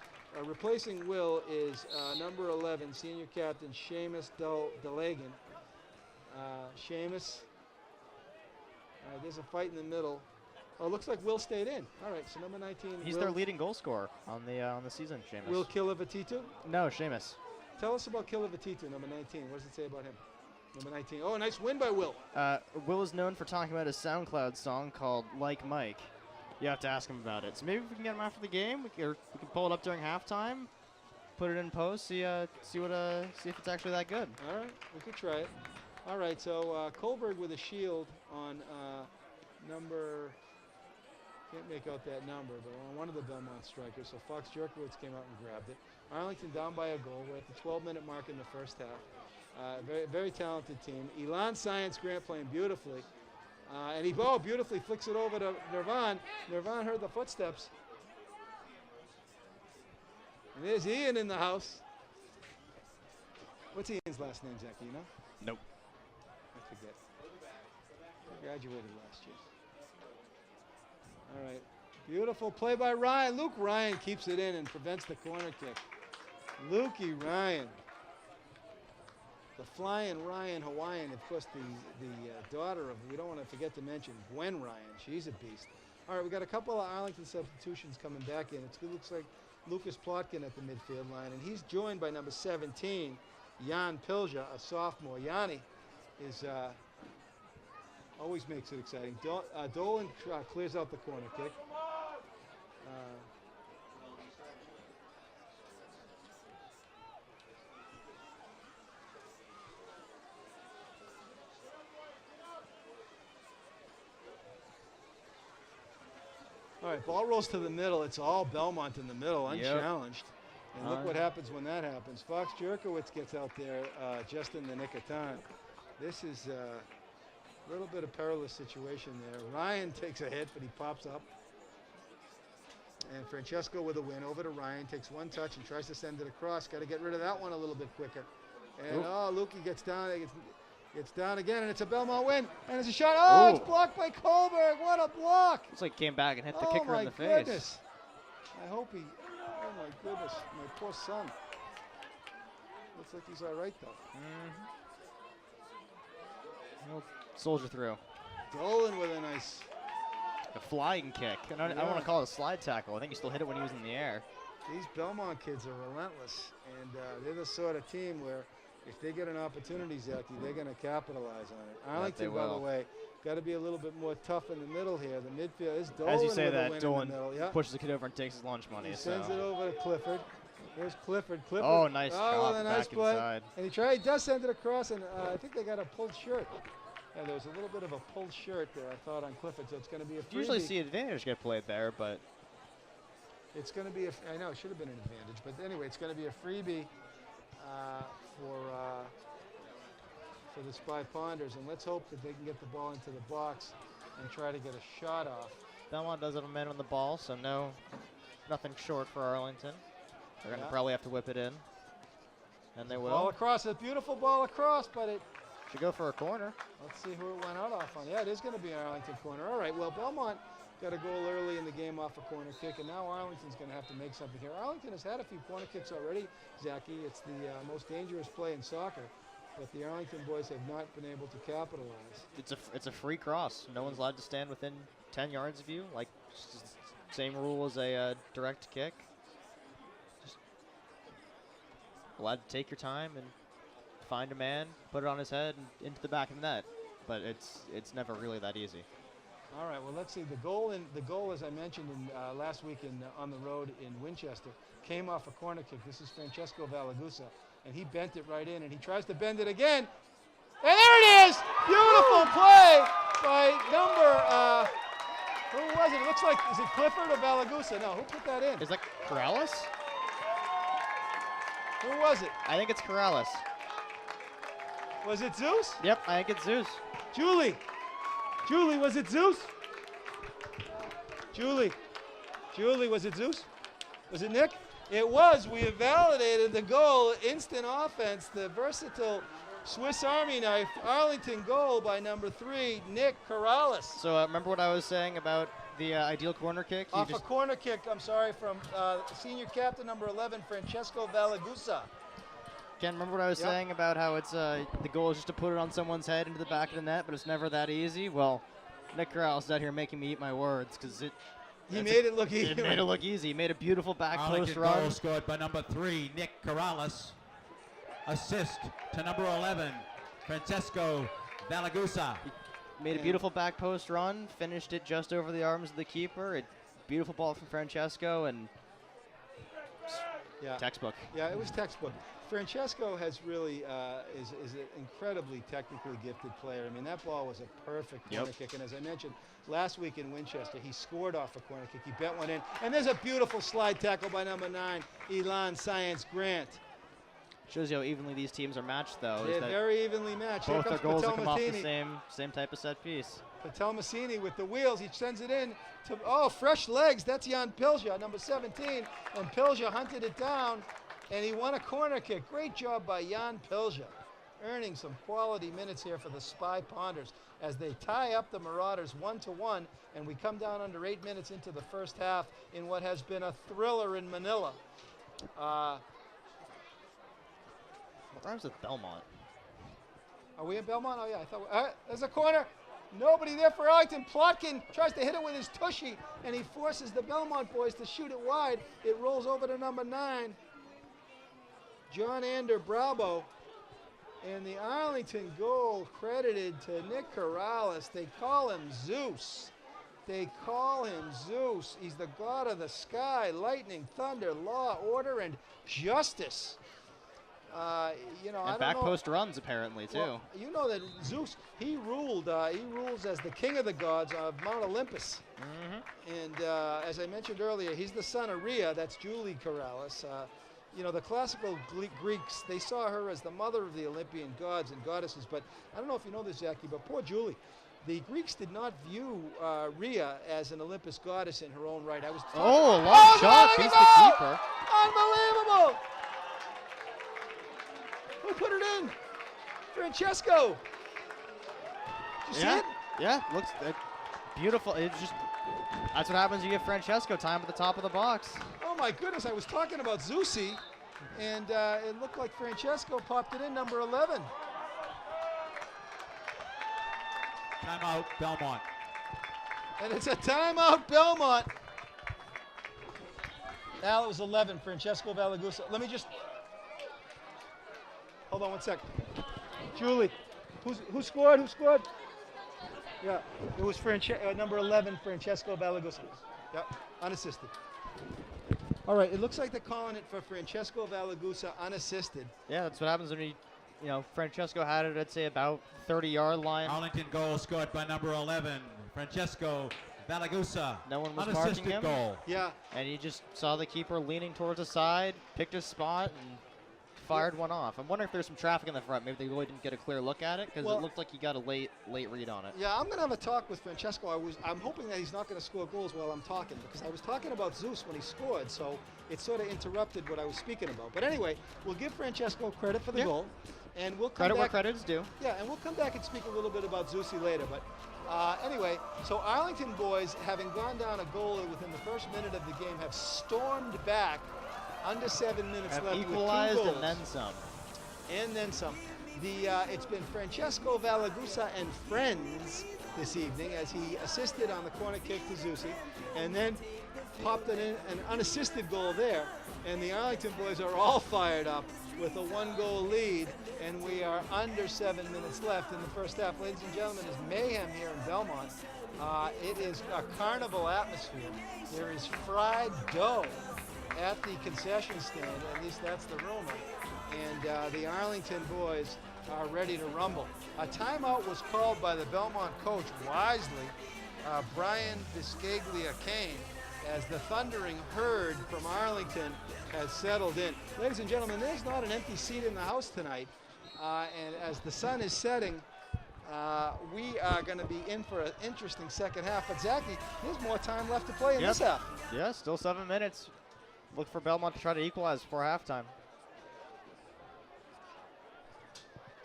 Replacing Will is number 11, senior captain Seamus Delagan. Seamus. There's a fight in the middle. Oh, it looks like Will stayed in. All right, so number 19. He's their leading goal scorer on the season, Seamus. Will Kilavatitu? No, Seamus. Tell us about Kilavatitu, number 19. What does it say about him? Number 19. Oh, nice win by Will. Will is known for talking about his SoundCloud song called Like Mike. You have to ask him about it. So maybe if we can get him after the game, we can pull it up during halftime, put it in post, see if it's actually that good. All right, we could try it. All right, so Kohlberg with a shield on number, can't make out that number, but on one of the Belmont strikers. So Fox Jerkowitz came out and grabbed it. Arlington down by a goal. We're at the 12-minute mark in the first half. Very, very talented team. Elon Science Grant playing beautifully. And he beautifully flicks it over to Nirvan. Nirvan heard the footsteps. And there's Ian in the house. What's Ian's last name, Zach? Do you know? Nope. I forget. He graduated last year. All right. Beautiful play by Ryan. Luke Ryan keeps it in and prevents the corner kick. Lukey Ryan. The flying Ryan Hawaiian, of course, the daughter of, we don't want to forget to mention, Gwen Ryan. She's a beast. All right, we got a couple of Arlington substitutions coming back in. It looks like Lucas Plotkin at the midfield line, and he's joined by number 17, Jan Pilja, a sophomore. Yanni is always makes it exciting. Dolan clears out the corner kick. All right, ball rolls to the middle. It's all Belmont in the middle, unchallenged. And look what happens when that happens. Fox Jerkowitz gets out there just in the nick of time. This is a little bit of perilous situation there. Ryan takes a hit, but he pops up. And Francesco with a win over to Ryan, takes one touch and tries to send it across. Got to get rid of that one a little bit quicker. And Lukey gets down. It's down again, and it's a Belmont win. And it's a shot. Oh, it's blocked by Kohlberg. What a block. Looks like he came back and hit the kicker in the face. Oh, my goodness. I hope he, oh, my goodness. My poor son. Looks like he's all right, though. He'll soldier through. Dolan with a nice. A flying kick. I don't want to call it a slide tackle. I think he still hit it when he was in the air. These Belmont kids are relentless, and they're the sort of team where if they get an opportunity, Zachy, they're going to capitalize on it. Arlington, by the way, got to be a little bit more tough in the middle here. The midfield is Dolan. As you say that, Dolan pushes the kid over and takes his lunch money. He sends it over to Clifford. There's Clifford. Oh, nice job with a nice back play. inside. And he does send it across, and I think they got a pulled shirt. Yeah, there was a little bit of a pulled shirt there, I thought, on Clifford, so it's going to be a freebie. You usually see advantage get played there, but it's going to be I know, it should have been an advantage, but anyway, it's going to be a freebie for the Spy Ponders, and let's hope that they can get the ball into the box and try to get a shot off. Belmont does have a man on the ball, so nothing short for Arlington. They're going to probably have to whip it in, and they will. Ball across, a beautiful ball across, but it Should go for a corner. Let's see who it went out off on. Yeah, it is going to be an Arlington corner. All right, well, Belmont got a goal early in the game off a corner kick, and now Arlington's going to have to make something here. Arlington has had a few corner kicks already, Zachy. It's the most dangerous play in soccer, but the Arlington boys have not been able to capitalize. It's a free cross. No one's allowed to stand within 10 yards of you. Like, same rule as a direct kick. Just allowed to take your time and find a man, put it on his head, and into the back of the net. But it's never really that easy. All right, well, let's see. The goal, as I mentioned last week on the road in Winchester, came off a corner kick. This is Francesco Valagusa, and he bent it right in, and he tries to bend it again. And there it is! Beautiful play by number, who was it? It looks like, is it Clifford or Valagusa? No, who put that in? Is that Corrales? Who was it? I think it's Corrales. Was it Zeus? Yep, I think it's Zeus. Julie, was it Zeus? Julie, was it Zeus? Was it Nick? It was. We have validated the goal. Instant offense, the versatile Swiss Army knife. Arlington goal by number 3, Nick Corrales. So remember what I was saying about the ideal corner kick? Off a corner kick, I'm sorry, from senior captain number 11, Francesco Valagusa. Ken, remember what I was saying about how it's the goal is just to put it on someone's head into the back of the net, but it's never that easy? Well, Nick Corrales is out here making me eat my words because he made it look easy. It made it look easy. He made a beautiful back post run. Goal scored by number 3, Nick Corrales. Assist to number 11, Francesco Valagusa. Made a beautiful back post run, finished it just over the arms of the keeper. Beautiful ball from Francesco, and textbook. Yeah, it was textbook. Francesco has really is an incredibly technically gifted player. I mean, that ball was a perfect corner kick, and as I mentioned last week in Winchester, he scored off a corner kick. He bent one in, and there's a beautiful slide tackle by number 9, Elon Science Grant. Shows you how evenly these teams are matched, though. They're very evenly matched. Both their goals come off the same type of set piece. Patel Massini with the wheels. He sends it in to, fresh legs. That's Jan Pilja, number 17. And Pilja hunted it down, and he won a corner kick. Great job by Jan Pilja, earning some quality minutes here for the Spy Ponders as they tie up the Marauders 1-1, and we come down under 8 minutes into the first half in what has been a thriller in Manila. What rhymes with Belmont? Are we in Belmont? Oh, yeah. I thought there's a corner. Nobody there for Arlington. Plotkin tries to hit it with his tushy, and he forces the Belmont boys to shoot it wide. It rolls over to number 9, John Ander Bravo. And the Arlington goal credited to Nick Corrales. They call him Zeus. He's the god of the sky, lightning, thunder, law, order, and justice. And back post runs apparently too. Well, you know that Zeus, he rules as the king of the gods of Mount Olympus. And as I mentioned earlier, he's the son of Rhea. That's Julie Corrales. The classical Greeks, they saw her as the mother of the Olympian gods and goddesses. But I don't know if you know this, Jackie, but poor Julie. The Greeks did not view Rhea as an Olympus goddess in her own right. I was a long shot, beats the keeper. Unbelievable! Who put it in? Francesco. Did you see it? Yeah, looks beautiful. It's just, that's what happens. You give Francesco time at the top of the box. Oh my goodness, I was talking about Zusi, and it looked like Francesco popped it in, number 11. Timeout, Belmont. And it's a timeout, Belmont. Now it was 11, Francesco Valagusa. Let me just... Hold on one sec. Julie, who scored? Yeah, it was number 11, Francesco Valagusa. Yeah, unassisted. All right, it looks like they're calling it for Francesco Valagusa unassisted. Yeah, that's what happens when Francesco had it, I'd say, about 30-yard line. Arlington goal scored by number 11, Francesco Valagusa. No one was unassisted marking him. Goal. Yeah. And he just saw the keeper leaning towards the side, picked his spot, and fired one off. I'm wondering if there's some traffic in the front. Maybe they really didn't get a clear look at it because Well, it looked like he got a late read on it. Yeah, I'm going to have a talk with Francesco. I'm hoping that he's not going to score goals while I'm talking because I was talking about Zeus when he scored, so it sort of interrupted what I was speaking about. But anyway, we'll give Francesco credit for the goal, and we'll come Credit back. where credit is due. Yeah, and we'll come back and speak a little bit about Zusi later. But anyway, so Arlington boys, having gone down a goal within the first minute of the game, have stormed back under 7 minutes Have left equalized with 2 goals. and then some. And then some. It's been Francesco Valagusa and friends this evening as he assisted on the corner kick to Zusi, and then popped it in an unassisted goal there. And the Arlington boys are all fired up with a 1-goal lead, and we are under 7 minutes left in the first half. Ladies and gentlemen, it's mayhem here in Belmont. It is a carnival atmosphere. There is fried dough at the concession stand, at least that's the rumor. And the Arlington boys are ready to rumble. A timeout was called by the Belmont coach wisely, Brian Biscaglia-Kane, as the thundering herd from Arlington has settled in. Ladies and gentlemen, there's not an empty seat in the house tonight. And as the sun is setting, we are going to be in for an interesting second half. But Zachy, there's more time left to play in this half. Yeah, still 7 minutes. Look for Belmont to try to equalize before halftime.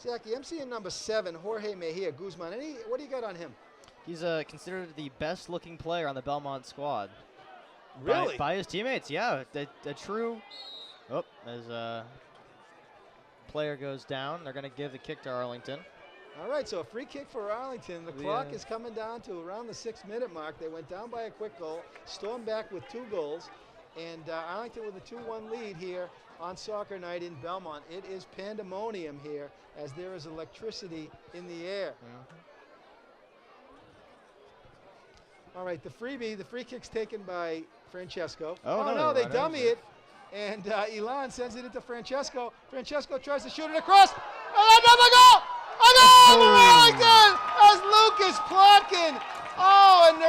Zachy, I'm seeing number 7, Jorge Mejia Guzman. What do you got on him? He's considered the best-looking player on the Belmont squad. Really? By his teammates, yeah. A true. Oh, as player goes down, they're going to give the kick to Arlington. All right, so a free kick for Arlington. The clock is coming down to around the 6-minute mark. They went down by a quick goal, stormed back with 2 goals, and Arlington with a 2-1 lead here on soccer night in Belmont. It is pandemonium here as there is electricity in the air. All right, the free kick's taken by Francesco. Oh, no, they dummy it. And Elan sends it into Francesco. Francesco tries to shoot it across. And another goal! A goal for Arlington as Lucas Plotkin. Oh, and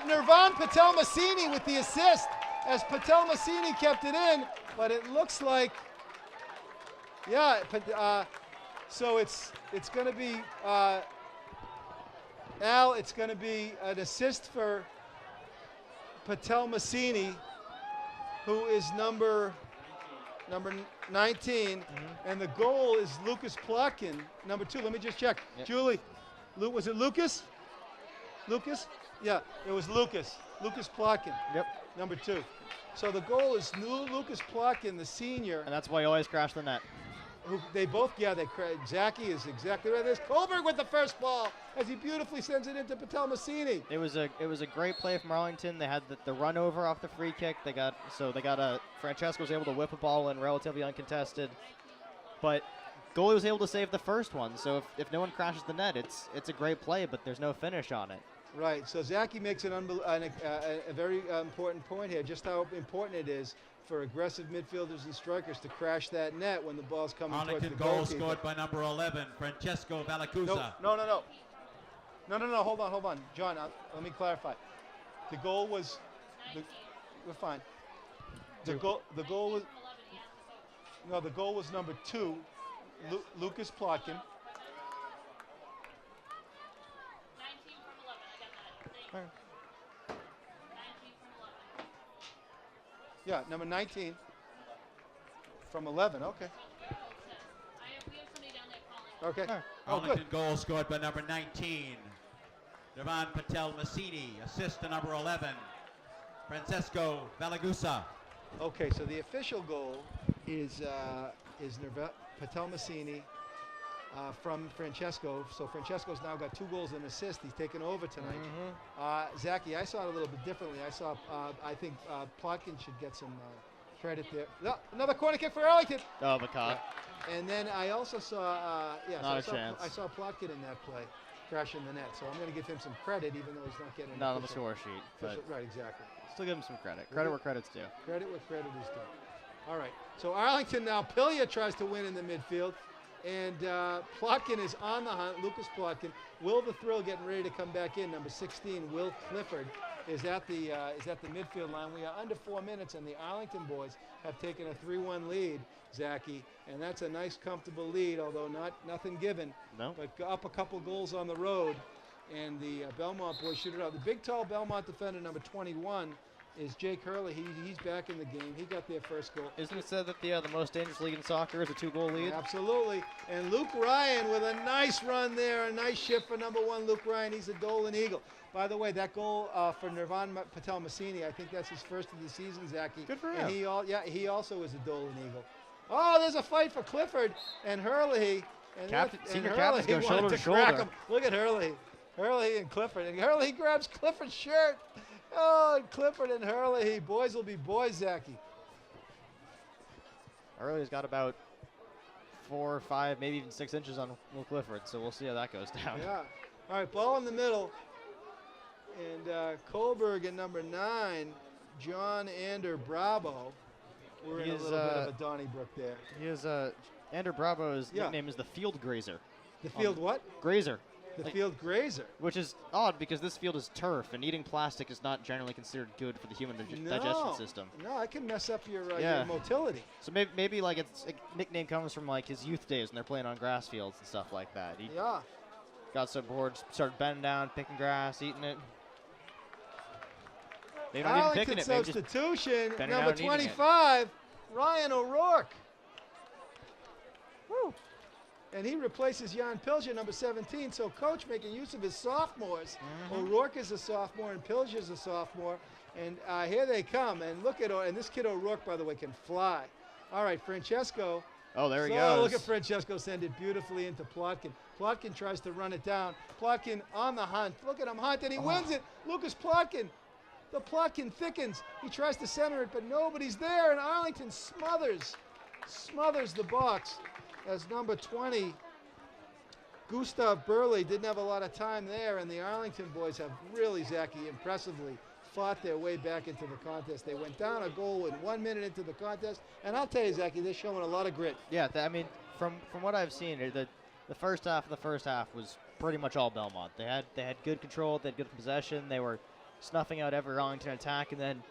Nirvan Patel-Massini with the assist as Patel-Massini kept it in. But it looks like, so it's going to be, Al, it's going to be an assist for Patel-Massini, who is number 19, and the goal is Lucas Plotkin, number 2. Let me just check. Yep. Julie, was it Lucas? Lucas? Yeah, it was Lucas. Lucas Plotkin. Yep. Number 2. So the goal is Lucas Plotkin, the senior. And that's why you always crash the net. Who they both, Zachy is exactly right. There's Kohlberg with the first ball as he beautifully sends it into Patel-Massini. It was a great play from Arlington. They had the run over off the free kick. Francesco was able to whip a ball in relatively uncontested, but goalie was able to save the first one. So if no one crashes the net, it's a great play, but there's no finish on it. Right. So Zachy makes a very important point here, just how important it is for aggressive midfielders and strikers to crash that net when the ball's coming towards the Arlington goalkeeper. goal scored by number 11, Francesco Valacusa. No, hold on. John, let me clarify. The goal was, we're fine. The goal was number 2, Lucas Plotkin. 19 from 11. I got that. 19 from 11. Yeah, number 19 from 11. Okay. We have somebody down there calling. Okay. Arlington goal scored by number 19, Nirvan Patel-Massini. Assist to number 11, Francesco Valagusa. Okay, so the official goal is Patel-Massini from Francesco. So Francesco's now got 2 goals and an assist. He's taken over tonight. Zachy, I saw it a little bit differently. I think Plotkin should get some credit there. No, another corner kick for Arlington. Oh, McCott. And then I also saw, chance. I saw Plotkin in that play, crashing the net. So I'm going to give him some credit, even though he's not getting. Not on the score sheet, but right, exactly. Still give him some credit. Credit where credit's due. Credit where credit is due. All right. So Arlington now, Pilya tries to win in the midfield. And Plotkin is on the hunt, Lucas Plotkin. Will the Thrill getting ready to come back in, number 16, Will Clifford. is at the midfield line. We are under 4 minutes, and the Arlington boys have taken a 3-1 lead, Zachy, and that's a nice, comfortable lead, although nothing given. No. But up a couple goals on the road, and the Belmont boys shoot it out. The big, tall Belmont defender, number 21, is Jake Hurley. He's back in the game. He got their first goal. Isn't it said that the most dangerous league in soccer is a 2-goal lead? Absolutely. And Luke Ryan with a nice run there, a nice shift for number 1, Luke Ryan. He's a Dolan Eagle. By the way, that goal for Nirvan Patel Massini, I think that's his first of the season, Zachy. Good for and him. he also is a Dolan Eagle. Oh, there's a fight for Clifford and Hurley. And Senior Hurley captains go wanted shoulder to to crack shoulder. him. Look at Hurley. Hurley and Clifford. And Hurley grabs Clifford's shirt. Oh, and Clifford and Hurley. Boys will be boys, Zachy. Hurley's got about 4 or 5, maybe even 6 inches on Will Clifford, so we'll see how that goes down. Yeah. All right, ball in the middle. And Kohlberg at number 9, John Ander Bravo. We're in a little bit of a Donnybrook there. He is Ander Bravo's Yeah. nickname is the Field Grazer. The field what? Grazer. The field grazer. Which is odd because this field is turf, and eating plastic is not generally considered good for the human digestion system. No, it can mess up your Yeah. motility. So maybe like its nickname comes from like his youth days when they're playing on grass fields and stuff like that. He Yeah. got so bored, started bending down, picking grass, eating it. Maybe not even Arlington picking it, maybe just substitution, bending number down and eating it. 25, Ryan O'Rourke. Woo. And he replaces Jan Pilger, number 17. So coach making use of his sophomores. O'Rourke is a sophomore and Pilger is a sophomore. And here they come. And look at, and this kid O'Rourke, by the way, can fly. All right, Francesco. Oh, there he So goes. look at Francesco send it beautifully into Plotkin. Plotkin tries to run it down. Plotkin on the hunt. Look at him hunt, and he wins it. Lucas Plotkin. The Plotkin thickens. He tries to center it, but nobody's there, and Arlington smothers the box as number 20, Gustav Burley, didn't have a lot of time there, and the Arlington boys have really, Zachy, impressively fought their way back into the contest. They went down a goal in 1 minute into the contest, and I'll tell you, Zachy, they're showing a lot of grit. Yeah, I mean, from what I've seen, the first half was pretty much all Belmont. They had good control, they had good possession, they were snuffing out every Arlington attack, and then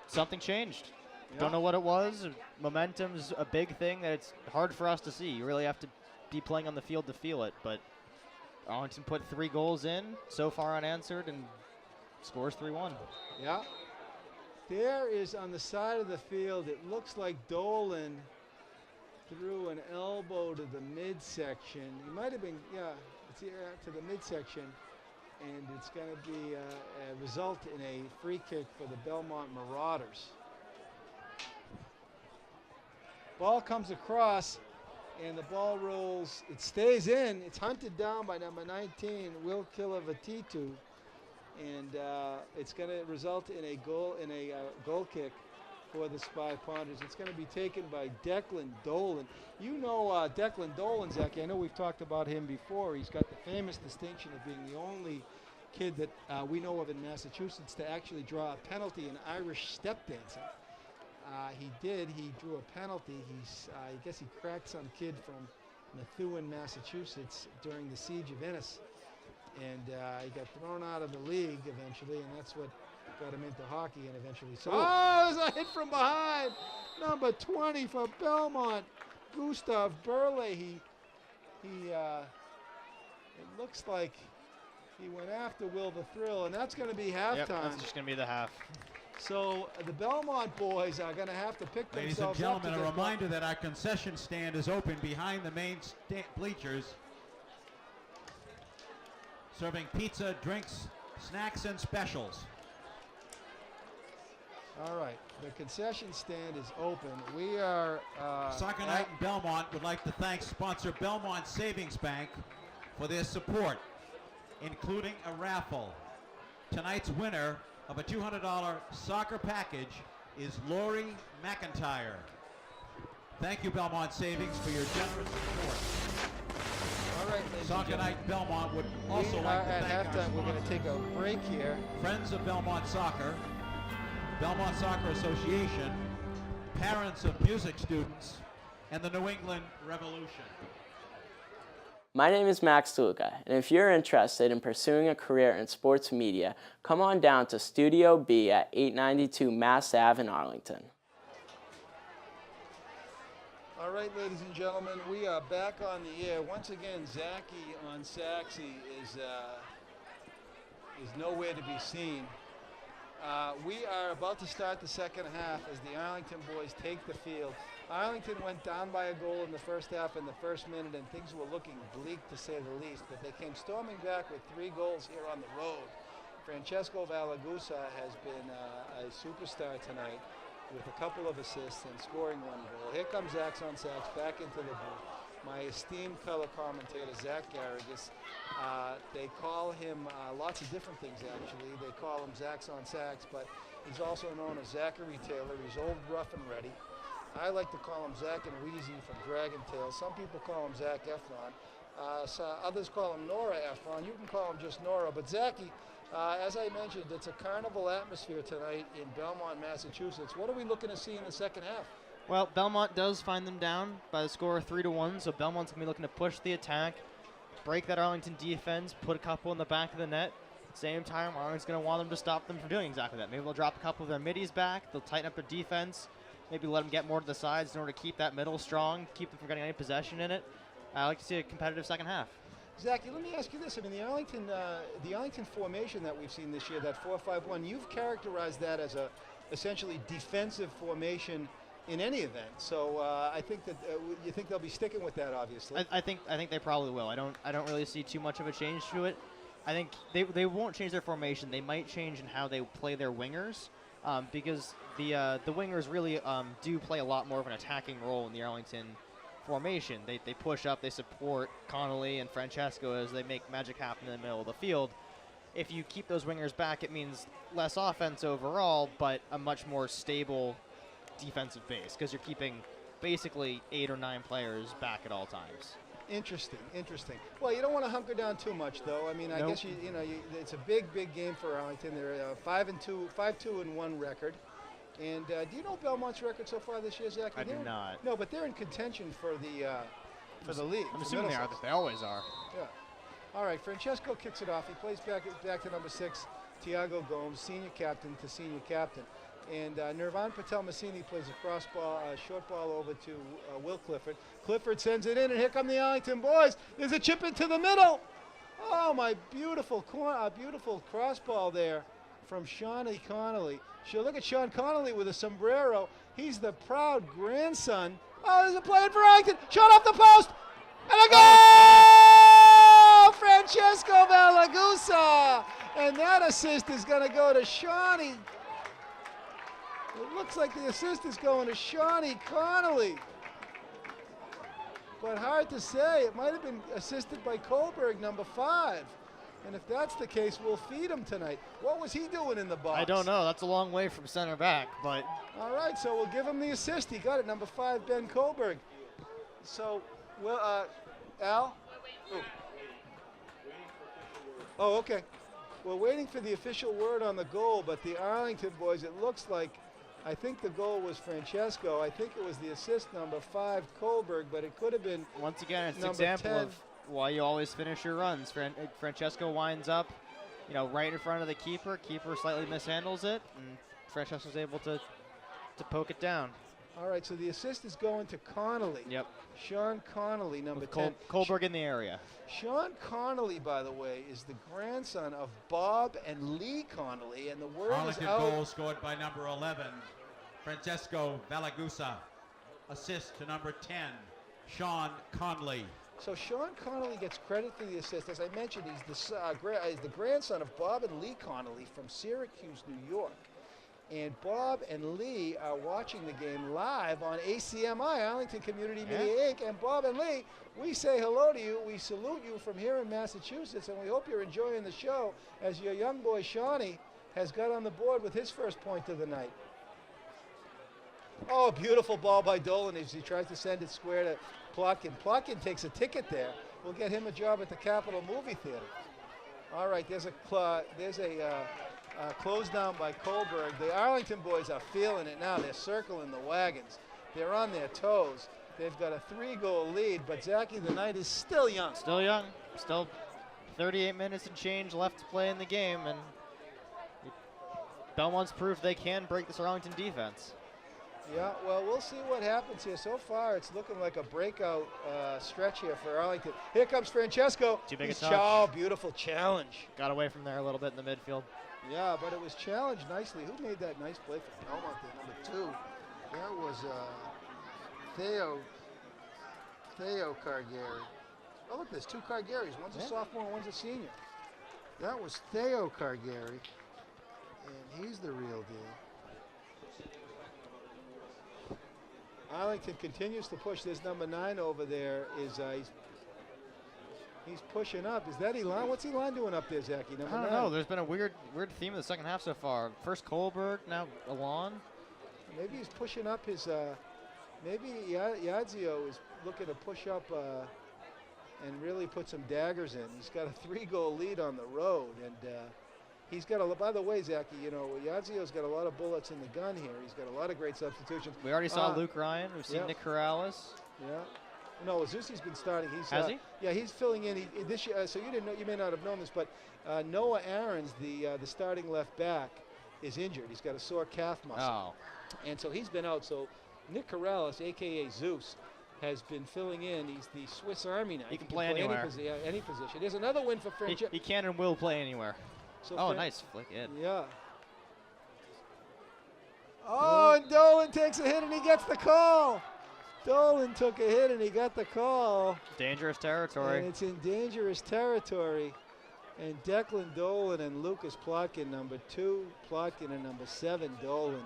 something changed. Yeah. Don't know what it was. Momentum's a big thing that it's hard for us to see. You really have to be playing on the field to feel it, but Arlington put 3 goals in so far unanswered and scores 3-1. Yeah. There is on the side of the field, it looks like Dolan threw an elbow to the midsection. He might have been, it's to the midsection, and it's going to be result in a free kick for the Belmont Marauders. Ball comes across, and the ball rolls. It stays in. It's hunted down by number 19, Will Kilavatitu, and it's going to result in a goal kick for the Spy Ponders. It's going to be taken by Declan Dolan. You know Declan Dolan, Zachy. I know we've talked about him before. He's got the famous distinction of being the only kid that we know of in Massachusetts to actually draw a penalty in Irish step dancing. He drew a penalty. I guess he cracked some kid from Methuen, Massachusetts during the siege of Ennis. And he got thrown out of the league eventually, and that's what got him into hockey and eventually. So, there's a hit from behind. Number 20 for Belmont, Gustav Burley. It looks like he went after Will the Thrill, and that's going to be halftime. Yep, that's just going to be the half. So the Belmont boys are going to have to pick Ladies and themselves up. gentlemen, a reminder that our concession stand is open behind the main bleachers, serving pizza, drinks, snacks, and specials. All right, the concession stand is open. We are Soccer Night in Belmont would like to thank sponsor Belmont Savings Bank for their support, including a raffle. Tonight's winner of a $200 soccer package is Lori McIntyre. Thank you, Belmont Savings, for your generous support. all right. Ladies Soccer and Night Belmont would gentlemen. also We like are to at thank halftime. We're going to take a break here. Friends of Belmont Soccer, Belmont Soccer Association, parents of music students, and the New England Revolution. My name is Max Luca, and if you're interested in pursuing a career in sports media, come on down to Studio B at 892 Mass Ave in Arlington. All right, ladies and gentlemen, we are back on the air. Once again, Zachy on Saxy is nowhere to be seen. We are about to start the second half as the Arlington boys take the field. Arlington went down by a goal in the first half in the first minute, and things were looking bleak to say the least, but they came storming back with 3 goals here on the road. Francesco Valagusa has been a superstar tonight with a couple of assists and scoring 1 goal. Here comes Zax on Sax back into the booth. My esteemed color commentator, Zach Garrigus. They call him lots of different things, actually. They call him Zax on Sax, but he's also known as Zachary Taylor. He's old, rough, and ready. I like to call him Zach and Wheezy from Dragon Tail. Some people call him Zach Efron. Others call him Nora Efron. You can call him just Nora. But Zachy, as I mentioned, it's a carnival atmosphere tonight in Belmont, Massachusetts. What are we looking to see in the second half? Well, Belmont does find them down by the score of 3-1, so Belmont's going to be looking to push the attack, break that Arlington defense, put a couple in the back of the net. At the same time, Arlington's going to want them to stop them from doing exactly that. Maybe they'll drop a couple of their middies back, they'll tighten up their defense, maybe let them get more to the sides in order to keep that middle strong, keep them from getting any possession in it. I like to see a competitive second half. Zachy, let me ask you this. I mean, the Arlington formation that we've seen this year, that 4-5-1, you've characterized that as a essentially defensive formation in any event. So I think that you think they'll be sticking with that, obviously. I think they probably will. I don't really see too much of a change to it. I think they won't change their formation. They might change in how they play their wingers, because the wingers really do play a lot more of an attacking role in the Arlington formation. They push up, they support Connolly and Francesco as they make magic happen in the middle of the field. If you keep those wingers back, it means less offense overall, but a much more stable defensive base, because you're keeping basically 8 or 9 players back at all times. Interesting. Well, you don't want to hunker down too much, though. I mean, I guess it's a big game for Arlington. They're 5-2-1 record. And do you know Belmont's record so far this year, Zach? I do not. No, but they're in contention for the league. I'm assuming they are. They always are. Yeah. All right, Francesco kicks it off. He plays back to number 6, Tiago Gomes, senior captain to senior captain. And Nirvan Patel Massini plays a short ball over to Will Clifford. Clifford sends it in, and here come the Arlington boys. There's a chip into the middle. Oh, my beautiful cross ball there from Shawnee Connolly. Look at Sean Connolly with a sombrero. He's the proud grandson. Oh, there's a play in for Arlington. Shot off the post. And a goal! Francesco Valagusa. And that assist is going to go to Shawnee. It looks like the assist is going to Shawnee Connolly. But hard to say. It might have been assisted by Kohlberg, number 5. And if that's the case, we'll feed him tonight. What was he doing in the box? I don't know. That's a long way from center back, but. All right, so we'll give him the assist. He got it, number 5, Ben Kohlberg. So, well, Al? Oh, okay. We're waiting for the official word on the goal, but the Arlington boys, it looks like, I think the goal was Francesco. I think it was the assist, number 5, Kohlberg, but it could have been. Once again, it's an number example 10. of why you always finish your runs. Francesco winds up, right in front of the keeper. Keeper slightly mishandles it, and Francesco's able to poke it down. All right, so the assist is going to Connolly. Yep. Sean Connolly, number 10. Kohlberg in the area. Sean Connolly, by the way, is the grandson of Bob and Lee Connolly, and the word Arlington is out. goal scored by number 11, Francesco Valagusa. Assist to number 10, Sean Conley. So Sean Connolly gets credit for the assist. As I mentioned, he's the grandson of Bob and Lee Connolly from Syracuse, New York. And Bob and Lee are watching the game live on ACMi, Arlington Community Media Inc. And Bob and Lee, we say hello to you. We salute you from here in Massachusetts, and we hope you're enjoying the show as your young boy Shawnee has got on the board with his first point of the night. Oh, beautiful ball by Dolan as he tries to send it square to Plotkin. Plotkin takes a ticket there. We'll get him a job at the Capitol Movie Theater. All right, there's a close down by Kohlberg. The Arlington boys are feeling it now. They're circling the wagons. They're on their toes. They've got a 3-goal lead, but Zachy, the night is still young. Still young. Still 38 minutes and change left to play in the game, and Belmont's proof they can break this Arlington defense. Yeah, well, we'll see what happens here. So far, it's looking like a breakout stretch here for Arlington. Here comes Francesco. Too big a He's touch. Oh, beautiful challenge. Got away from there a little bit in the midfield. Yeah, but it was challenged nicely. Who made that nice play for Belmont there, number 2? That was Theo Cargari. Oh, look, there's 2 Cargaris. One's a sophomore and one's a senior. That was Theo Cargari, and he's the real deal. Arlington continues to push. This number 9 over there is he's pushing up. Is that Elon? What's Elon doing up there, Zachy? Number 9. I don't know. There's been a weird theme in the second half so far. First Kohlberg, now Elon. Maybe he's pushing up his. Maybe Yadzio is looking to push up and really put some daggers in. He's got a 3-goal lead on the road, and he's got a. By the way, Zachy, you know Yadzio's got a lot of bullets in the gun here. He's got a lot of great substitutions. We already saw Luke Ryan. We've seen Nick Corrales. Yeah. No, Zusi's been starting. Has he? Yeah, he's filling in. This year, so you didn't know. You may not have known this, but Noah Aarons, the starting left back, is injured. He's got a sore calf muscle, and so he's been out. So Nick Corrales, a.k.a. Zeus, has been filling in. He's the Swiss Army knife. He can play anywhere. Any position. There's another win for Francesco. He can and will play anywhere. So nice flick in. Yeah. Oh, and Dolan takes a hit and he gets the call. Dolan took a hit and he got the call. Dangerous territory. And it's in dangerous territory. And Declan Dolan and Lucas Plotkin, number 2, Plotkin, and number 7, Dolan,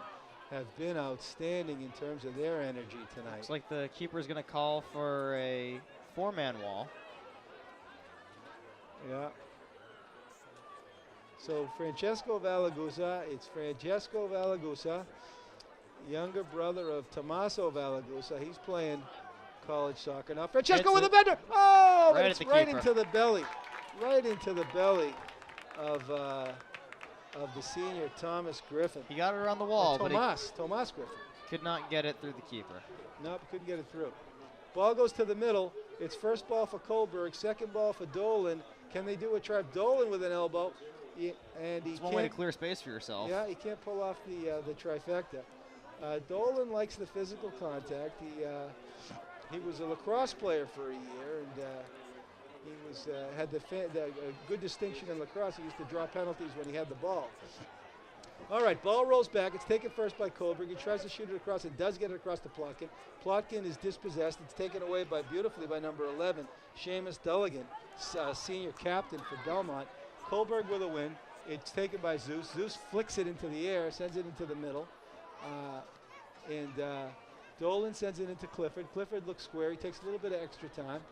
have been outstanding in terms of their energy tonight. Looks like the keeper's going to call for a 4-man wall. Yeah. So Francesco Valagusa, it's Francesco Valagusa, younger brother of Tommaso Valagusa. He's playing college soccer now. Francesco with a bender. Oh, right, it's right into the belly. Right into the belly of the senior Thomas Griffin. He got it around the wall, Tomas Griffin. Could not get it through the keeper. Nope, couldn't get it through. Ball goes to the middle. It's first ball for Kohlberg, second ball for Dolan. Can they do a trap? Dolan with an elbow. And it's one way to clear space for yourself. Yeah, he can't pull off the trifecta. Dolan likes the physical contact. He was a lacrosse player for a year, and he was had the good distinction in lacrosse. He used to draw penalties when he had the ball. All right, ball rolls back. It's taken first by Kohlberg. He tries to shoot it across and does get it across to Plotkin. Plotkin is dispossessed. It's taken away beautifully by number 11, Seamus Dulligan, senior captain for Belmont. Kohlberg with a win. It's taken by Zeus. Zeus flicks it into the air, sends it into the middle. And Dolan sends it into Clifford. Clifford looks square. He takes a little bit of extra time.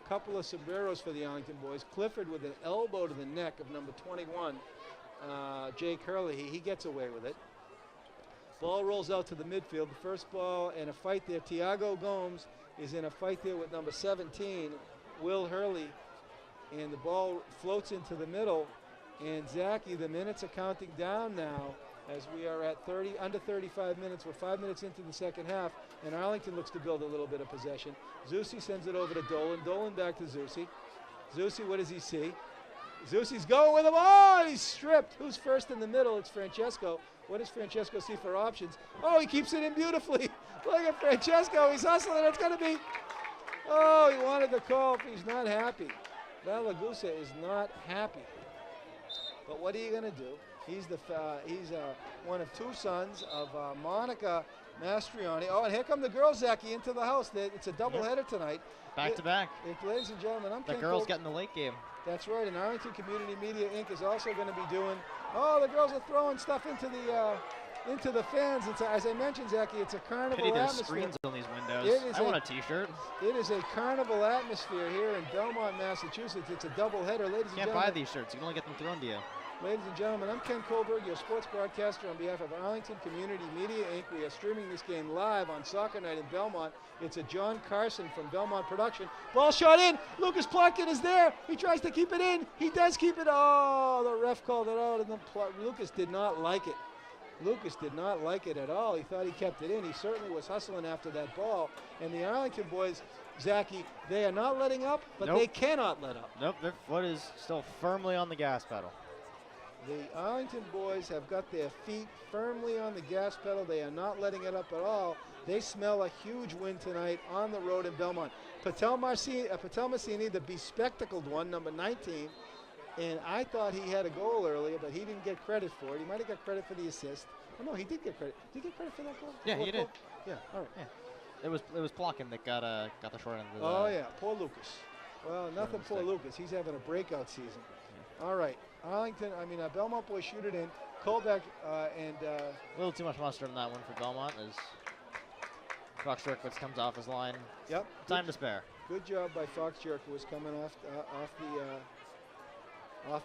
A couple of sombreros for the Arlington boys. Clifford with an elbow to the neck of number 21, Jake Hurley. He gets away with it. Ball rolls out to the midfield. The first ball and a fight there. Tiago Gomes is in a fight there with number 17, Will Hurley. And the ball floats into the middle. And Zachy, the minutes are counting down now as we are at under 35 minutes. We're 5 minutes into the second half, and Arlington looks to build a little bit of possession. Zusi sends it over to Dolan. Dolan back to Zusi. Zusi, what does he see? Zusi's going with him. Oh, he's stripped. Who's first in the middle? It's Francesco. What does Francesco see for options? Oh, he keeps it in beautifully. Look at Francesco. He's hustling. It's going to be. Oh, he wanted the call. He's not happy. Valagusa is not happy. But what are you going to do? He's one of 2 sons of Monica Mastriani. Oh, and here come the girls, Zachy, into the house. It's a doubleheader tonight. Back to back. Ladies and gentlemen, I'm the Ken girls Kohlberg. getting the late game. That's right, and Arlington Community Media Inc. is also going to be doing. Oh, the girls are throwing stuff into the fans. As I mentioned, Zachy, it's a carnival Pity there's atmosphere. screens on these windows. I want a T-shirt. It is a carnival atmosphere here in Belmont, Massachusetts. It's a doubleheader, ladies and Can't gentlemen. buy these shirts. You can only get them thrown to you. Ladies and gentlemen, I'm Ken Kohlberg, your sports broadcaster on behalf of Arlington Community Media Inc. We are streaming this game live on Soccer Night in Belmont. It's a John Carson from Belmont production. Ball shot in. Lucas Plotkin is there. He tries to keep it in. He does keep it. Oh, the ref called it out, and Lucas did not like it. Lucas did not like it at all. He thought he kept it in. He certainly was hustling after that ball. And the Arlington boys, Zachy, they are not letting up, but Nope. they cannot let up. Nope, their foot is still firmly on the gas pedal. The Arlington boys have got their feet firmly on the gas pedal. They are not letting it up at all. They smell a huge win tonight on the road in Belmont. Patel Massini, the bespectacled one, number 19, and I thought he had a goal earlier, but he didn't get credit for it. He might have got credit for the assist. Oh, no, he did get credit. Did he get credit for that goal? Yeah, he did. Yeah, all right. Yeah. It was Plotkin that got the short end of the. Oh, yeah, poor Lucas. Well, nothing poor mistake. Lucas. He's having a breakout season. All right, Belmont boys shoot it in. Kohlberg and A little too much mustard on that one for Belmont as Fox Jerkwitz comes off his line. yep. Time to spare. Good job by Fox Jerkwitz coming off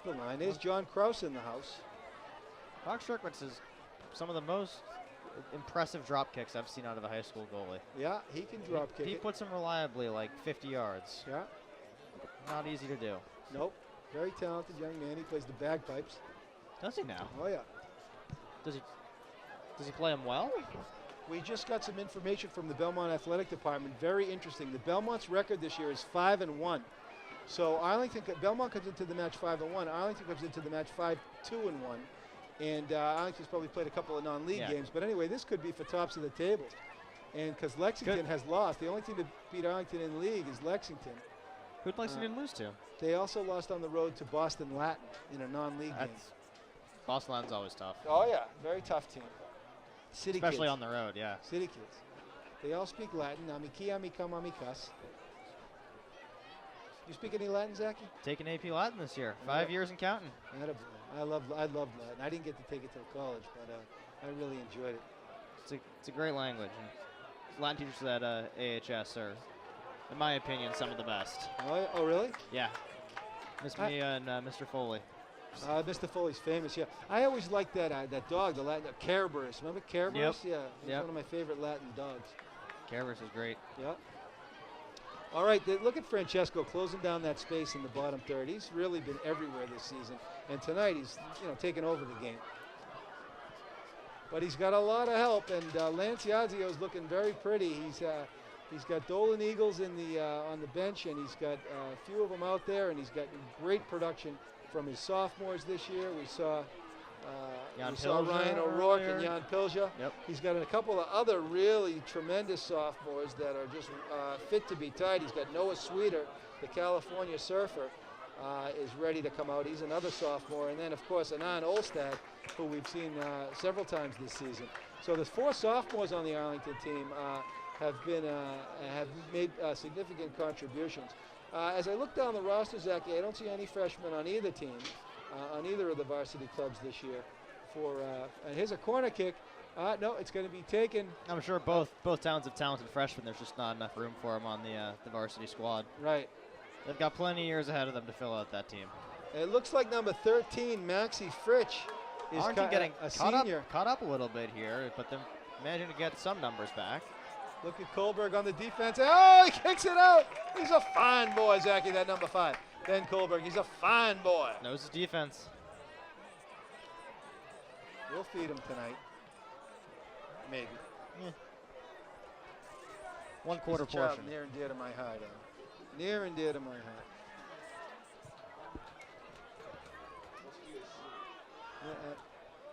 the line. There's John Krause in the house. Fox Jerkwitz is some of the most impressive drop kicks I've seen out of a high school goalie. Yeah, he can drop kick He it. puts them reliably like 50 yards. Yeah, Not easy to do. nope. Very talented young man. He plays the bagpipes. Does he now? Oh, yeah. Does he play them well? We just got some information from the Belmont Athletic Department. Very interesting. The Belmont's record this year is 5-1. So Belmont comes into the match 5-1. Arlington comes into the match 5-2-1. And Arlington's probably played a couple of non-league games. But anyway, this could be for tops of the table. And because Lexington has lost, the only team to beat Arlington in league is Lexington. Who'd Lexington lose to? They also lost on the road to Boston Latin in a non-league game. Boston Latin's always tough. Oh, yeah. Very tough team. City Especially kids. on the road, yeah. City kids. They all speak Latin. Amiki, amicam, amicas. You speak any Latin, Zachy? Taking AP Latin this year. 5 years and counting. I love Latin. I didn't get to take it till college, but I really enjoyed it. It's a great language. And Latin teachers at AHS are, in my opinion, some of the best. Oh really? Yeah. Miss Mia and Mr. Foley. Mr. Foley's famous, yeah. I always liked that dog, the Latin, Garrigus. Remember Garrigus? Yep. Yeah, he's one of my favorite Latin dogs. Garrigus is great. Yeah. All right, look at Francesco closing down that space in the bottom third. He's really been everywhere this season, and tonight he's taken over the game. But he's got a lot of help, and Lance Yazio is looking very pretty. He's got Dolan Eagles on the bench, and he's got a few of them out there, and he's got great production from his sophomores this year. We saw Ryan O'Rourke and Jan Pilja. Yep. He's got a couple of other really tremendous sophomores that are just fit to be tied. He's got Noah Sweeter, the California surfer, is ready to come out. He's another sophomore. And then, of course, Anand Olstad, who we've seen several times this season. So there's 4 sophomores on the Arlington team have made significant contributions. As I look down the roster, Zachy, I don't see any freshmen on either team, on either of the varsity clubs this year. And here's a corner kick. No, it's going to be taken. I'm sure both towns have talented freshmen. There's just not enough room for them on the varsity squad. Right. They've got plenty of years ahead of them to fill out that team. It looks like number 13, Maxie Fritsch, is getting a caught senior. up a little bit here, but they're managing to get some numbers back. Look at Kohlberg on the defense. Oh, he kicks it out. He's a fine boy, Zachy, that number 5. Ben Kohlberg, he's a fine boy. Knows his defense. We'll feed him tonight. Maybe. One quarter He's a child portion. near and dear to my heart. Near and dear to my heart.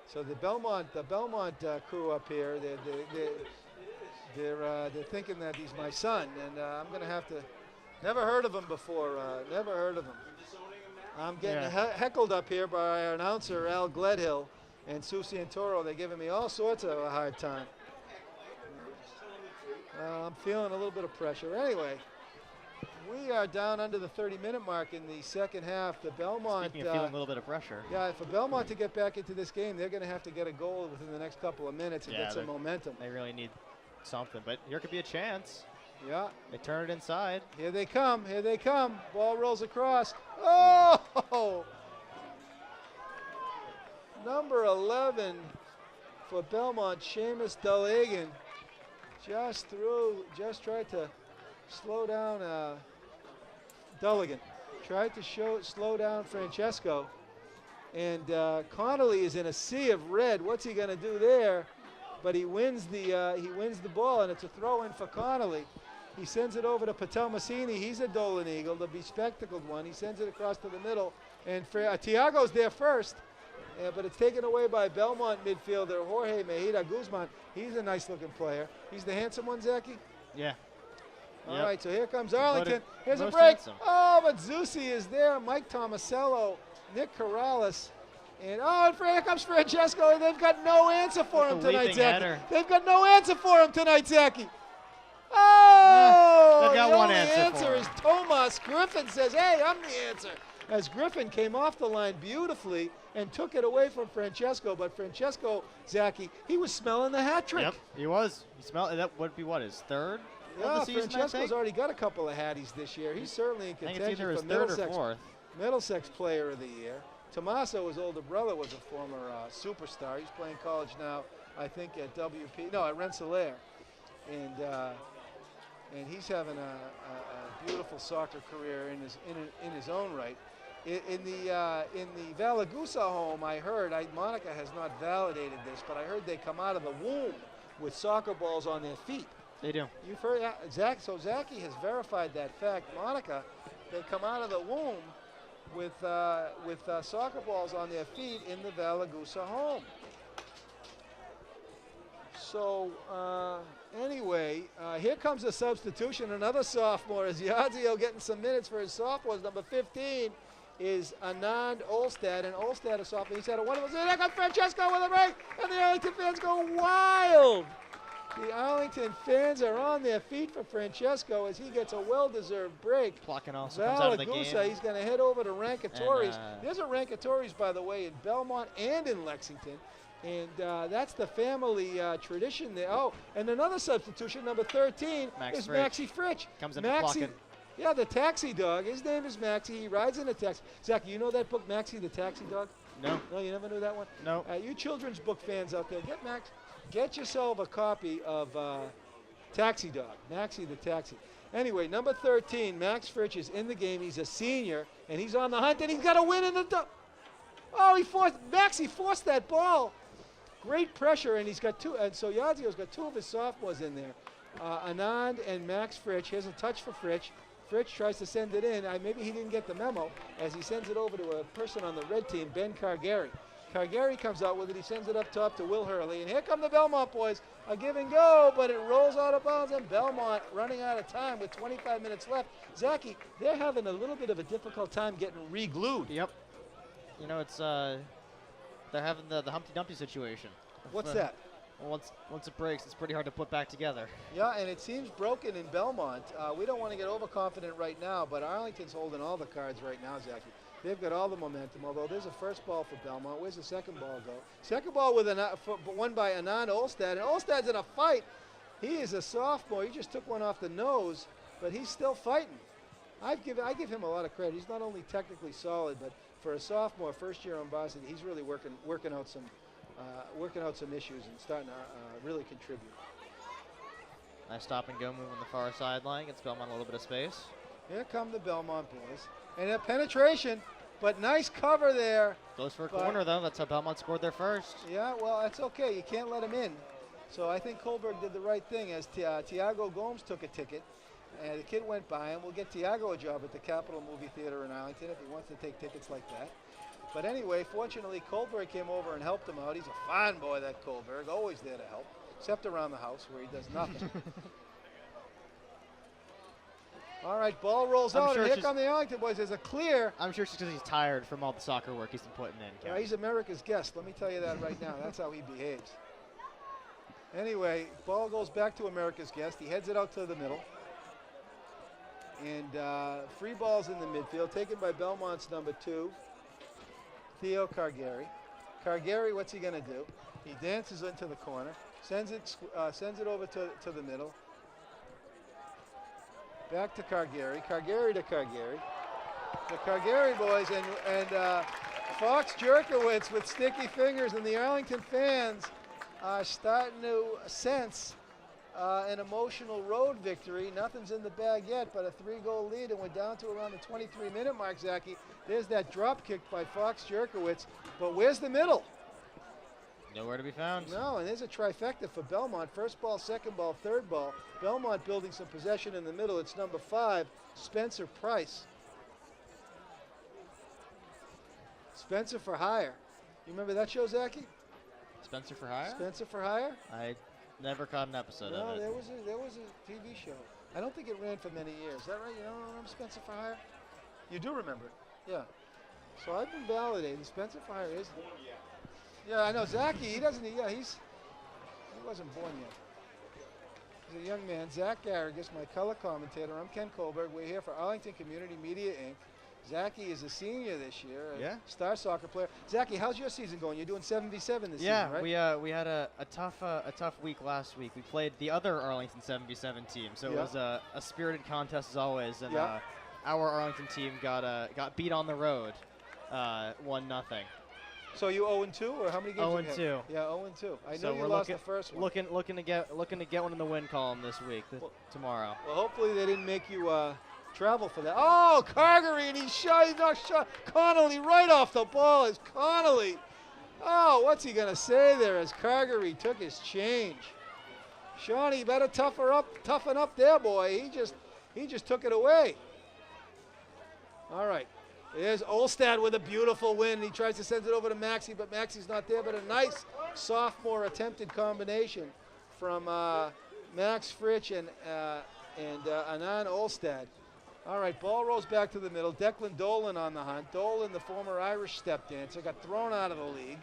So the Belmont crew up here, they're thinking that he's my son, and I'm going to have to. Never heard of him before. Never heard of him. I'm getting heckled up here by our announcer Al Gledhill and Sue Santoro. They're giving me all sorts of a hard time. I'm feeling a little bit of pressure. Anyway, we are down under the 30-minute mark in the second half. The Belmont. Speaking of feeling a little bit of pressure. Yeah, for Belmont to get back into this game, they're going to have to get a goal within the next couple of minutes and get some momentum. They really need something, but here could be a chance. Yeah. They turn it inside. Here they come. Here they come. Ball rolls across. Oh! Number 11 for Belmont, Seamus Dulhagen, just tried to slow down Dulhagen. Tried to slow down Francesco. And Connolly is in a sea of red. What's he going to do there? But he wins the ball, and it's a throw-in for Connolly. He sends it over to Patelmasini. He's a Dolan Eagle, the bespectacled one. He sends it across to the middle, and Tiago's there first, but it's taken away by Belmont midfielder Jorge Mejida Guzman. He's a nice-looking player. He's the handsome one, Zachy? Yeah. All right, so here comes Arlington. Here's a most break. handsome. Oh, but Zusi is there. Mike Tomasello, Nick Corrales. And here comes Francesco, and they've got no answer for him tonight, Zachy. They've got no answer for him tonight, Zachy. Oh! They've got one answer The answer for is Tomas. Griffin says, hey, I'm the answer. As Griffin came off the line beautifully and took it away from Francesco, but Francesco, Zachy, he was smelling the hat trick. Yep, he was. He smelled. That would be what, his third? Yeah, of the season, Francesco's already got a couple of hatties this year. He's certainly in I think it's contention either his for third or fourth. Middlesex Player of the Year. Tommaso, his older brother, was a former superstar. He's playing college now, I think, at at Rensselaer. And he's having a beautiful soccer career in his own right. In the Valagusa home, I heard, Monica has not validated this, but I heard they come out of the womb with soccer balls on their feet. They do. You've heard that, Zach? So Zachy has verified that fact. Monica, they come out of the womb with soccer balls on their feet in the Valagusa home. So anyway, here comes a substitution. Another sophomore is Yazio getting some minutes for his sophomores. Number 15 is Anand Olstad, and Olstad, a sophomore. He's had a wonderful season. There comes Francesco with a break, and the Arlington fans go wild. The Arlington fans are on their feet for Francesco as he gets a well-deserved break. Plotkin also comes out of the game. He's going to head over to Rancatories. And, There's a Rancatories, by the way, in Belmont and in Lexington. And that's the family tradition there. Oh, and another substitution, number 13, is Maxie Fritsch. Comes in for Plotkin. Yeah, the taxi dog. His name is Maxie. He rides in a taxi. Zach, you know that book, Maxie the Taxi Dog? No. No, you never knew that one? No. You children's book fans out there, get yourself a copy of Taxi Dog, Maxie the Taxi. Anyway, number 13, Max Fritsch is in the game. He's a senior, and he's on the hunt, and he's got to win in the... Maxie forced that ball. Great pressure, and he's got two. And so Yazio's got two of his sophomores in there, Anand and Max Fritsch. Here's a touch for Fritsch. Fritsch tries to send it in. Maybe he didn't get the memo as he sends it over to a person on the red team, Ben Cargari. Cargari comes out with it. He sends it up top to Will Hurley. And here come the Belmont boys. A give and go, but it rolls out of bounds. And Belmont running out of time with 25 minutes left. Zachy, they're having a little bit of a difficult time getting re-glued. Yep. You know, it's they're having the Humpty Dumpty situation. What's that? Well, once it breaks, it's pretty hard to put back together. Yeah, and it seems broken in Belmont. We don't want to get overconfident right now, but Arlington's holding all the cards right now, Zachy. They've got all the momentum, although there's a first ball for Belmont. Where's the second ball go? Second ball won by Anand Olstad, and Olstad's in a fight. He is a sophomore. He just took one off the nose, but he's still fighting. I give him a lot of credit. He's not only technically solid, but for a sophomore, first year on varsity, he's really working out some issues and starting to really contribute. Nice stop and go move on the far sideline. Gets Belmont a little bit of space. Here come the Belmont boys. And a penetration, but nice cover there. Goes for a corner, though. That's how Belmont scored their first. Yeah, well, that's okay. You can't let him in. So I think Kohlberg did the right thing as Tiago Gomes took a ticket. And the kid went by, and we'll get Tiago a job at the Capitol Movie Theater in Arlington if he wants to take tickets like that. But anyway, fortunately, Kohlberg came over and helped him out. He's a fine boy, that Kohlberg, always there to help, except around the house where he does nothing. All right, ball rolls out, and here come the Arlington boys. There's a clear. I'm sure it's because he's tired from all the soccer work he's been putting in. Yeah, he's America's guest. Let me tell you that right now. That's how he behaves. Anyway, ball goes back to America's guest. He heads it out to the middle. And free ball's in the midfield, taken by Belmont's number 2, Theo Cargari. Cargari, what's he going to do? He dances into the corner, sends it over to the middle. Back to Cargari. Cargari to Cargari. The Cargari boys and Fox Jerkowitz with sticky fingers, and the Arlington fans are starting to sense an emotional road victory. Nothing's in the bag yet, but a 3-goal lead, and we're down to around the 23-minute mark, Zachy. There's that drop kick by Fox Jerkowitz. But where's the middle? Nowhere to be found. No, and there's a trifecta for Belmont. First ball, second ball, third ball. Belmont building some possession in the middle. It's number 5, Spencer Price. Spencer for Hire. You remember that show, Zachy? Spencer for Hire? Spencer for Hire? I never caught an episode No, of it. there was a TV show. I don't think it ran for many years. Is that right? You don't remember Spencer for Hire? You do remember it. Yeah. So I've been validating. Spencer for Hire is. Yeah, I know. Zachy, he doesn't. Yeah, he wasn't born yet. He's a young man. Zach Garrigus, my color commentator. I'm Ken Kohlberg. We're here for Arlington Community Media, Inc. Zachy is a senior this year, a star soccer player. Zachy, how's your season going? You're doing 7v7 this season, right? Yeah, we had a tough week last week. We played the other Arlington 7v7 team, so it was a spirited contest as always. And our Arlington team got beat on the road, 1-0. So you 0-2, or how many games? 0-2. Yeah, 0-2. I know So you lost the first one. Looking to get one in the win column this week, tomorrow. Well, hopefully they didn't make you travel for that. Oh, Cargery, and he knocked Connolly right off the ball. Is Connolly? Oh, what's he gonna say there as Cargery took his change? Shawnee, you better toughen up there, boy. He just took it away. All right. There's Olstad with a beautiful win. He tries to send it over to Maxey, but Maxey's not there. But a nice sophomore attempted combination from Max Fritsch and Anand Olstad. All right, ball rolls back to the middle. Declan Dolan on the hunt. Dolan, the former Irish step dancer, got thrown out of the league.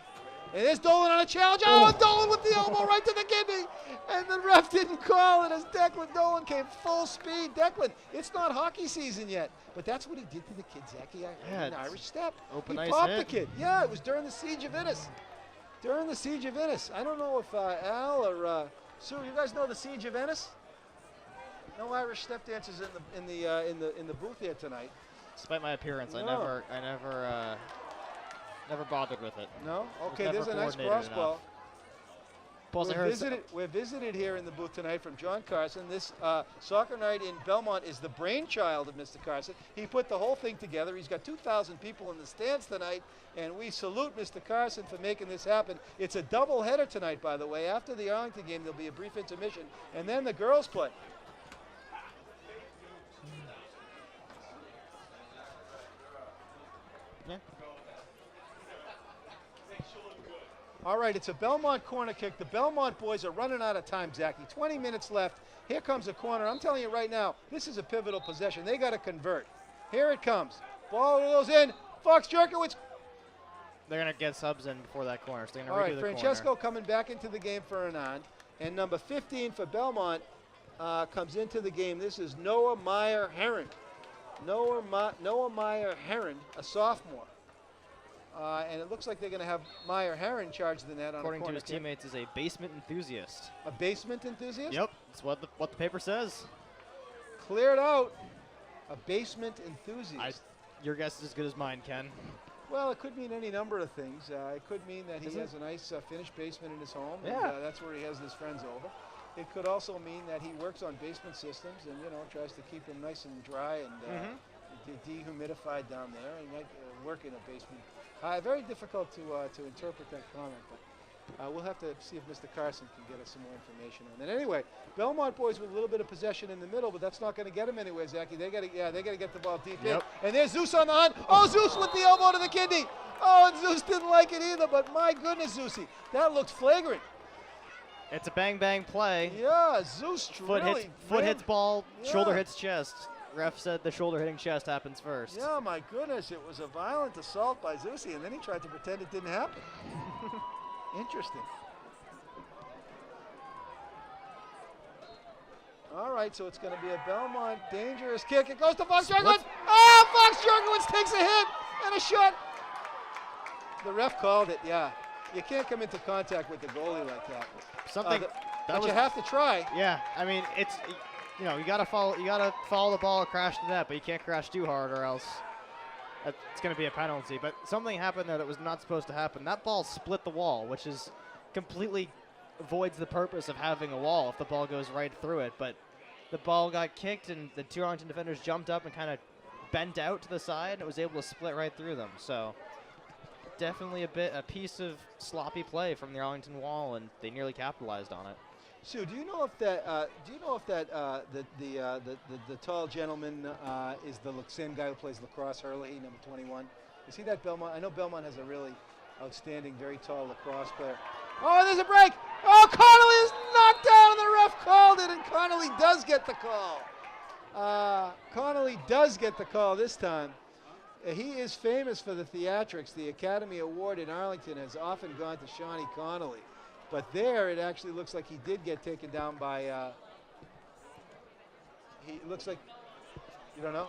And there's Dolan on a challenge. Oh, and Dolan with the elbow right to the kidney. And the ref didn't call it as Declan Dolan came full speed. Declan, it's not hockey season yet, but that's what he did to the kid, Zachy. An Irish step. Open he ice popped hit. the kid. Yeah, it was during the Siege of Innis. I don't know if Al or Sue, you guys know the Siege of Innis? No Irish step dancers in the booth here tonight. Despite my appearance, No. I never bothered with it. No? Okay, never there's a nice coordinated cross enough. ball. Plus, I heard We're visited here in the booth tonight from John Carson. This soccer night in Belmont is the brainchild of Mr. Carson. He put the whole thing together. He's got 2,000 people in the stands tonight, and we salute Mr. Carson for making this happen. It's a double-header tonight, by the way. After the Arlington game, there'll be a brief intermission, and then the girls play. Yeah. All right, it's a Belmont corner kick. The Belmont boys are running out of time, Zachy. 20 minutes left. Here comes a corner. I'm telling you right now, this is a pivotal possession. They got to convert. Here it comes. Ball goes in. Fox Jerkowitz. They're going to get subs in before that corner, so they're All going to right, redo the Francesco corner. coming back into the game for Anand. And number 15 for Belmont comes into the game. This is Noah Meyer-Herron. Noah Meyer-Herron, a sophomore. And it looks like they're going to have Meyer-Herron charge the net on According a to corner his kick. teammates, is a basement enthusiast. A basement enthusiast? Yep, that's what the paper says. Cleared out. A basement enthusiast. Your guess is as good as mine, Ken. Well, it could mean any number of things. It could mean that he Is it? has a nice finished basement in his home, Yeah. and that's where he has his friends over. It could also mean that he works on basement systems and, tries to keep them nice and dry and dehumidified down there. He might work in a basement. Very difficult to interpret that comment, but we'll have to see if Mr. Carson can get us some more information on that. Anyway, Belmont boys with a little bit of possession in the middle, but that's not going to get them anywhere, Zachy. They got to get the ball deep in. And there's Zeus on the hunt. Oh, Zeus with the elbow to the kidney. Oh, and Zeus didn't like it either, but my goodness, Zeusy, that looked flagrant. It's a bang play. Yeah, Zeus Foot hits ball, shoulder hits chest. Ref said the shoulder hitting chest happens first. Yeah, my goodness, it was a violent assault by Zeusy, and then he tried to pretend it didn't happen. Interesting. All right, so it's going to be a Belmont dangerous kick. It goes to Fox Jerkowitz. Oh, Fox Jerkowitz takes a hit and a shot. The ref called it, yeah. You can't come into contact with the goalie like that. But you have to try. Yeah, I mean, it's, you gotta follow the ball or crash the net, but you can't crash too hard or else it's going to be a penalty. But something happened there that was not supposed to happen. That ball split the wall, which is completely voids the purpose of having a wall if the ball goes right through it. But the ball got kicked, and the two Arlington defenders jumped up and kind of bent out to the side and it was able to split right through them. So definitely a piece of sloppy play from the Arlington wall, and they nearly capitalized on it. Sue, do you know if that the tall gentleman is the same guy who plays lacrosse, Hurley, number 21? Is he that Belmont? I know Belmont has a really outstanding, very tall lacrosse player. Oh, there's a break. Oh, Connolly is knocked down, and the ref called it, and Connolly does get the call. Connolly does get the call this time. He is famous for the theatrics. The Academy Award in Arlington has often gone to Shawnee Connolly. But there, it actually looks like he did get taken down by, he looks like, you don't know?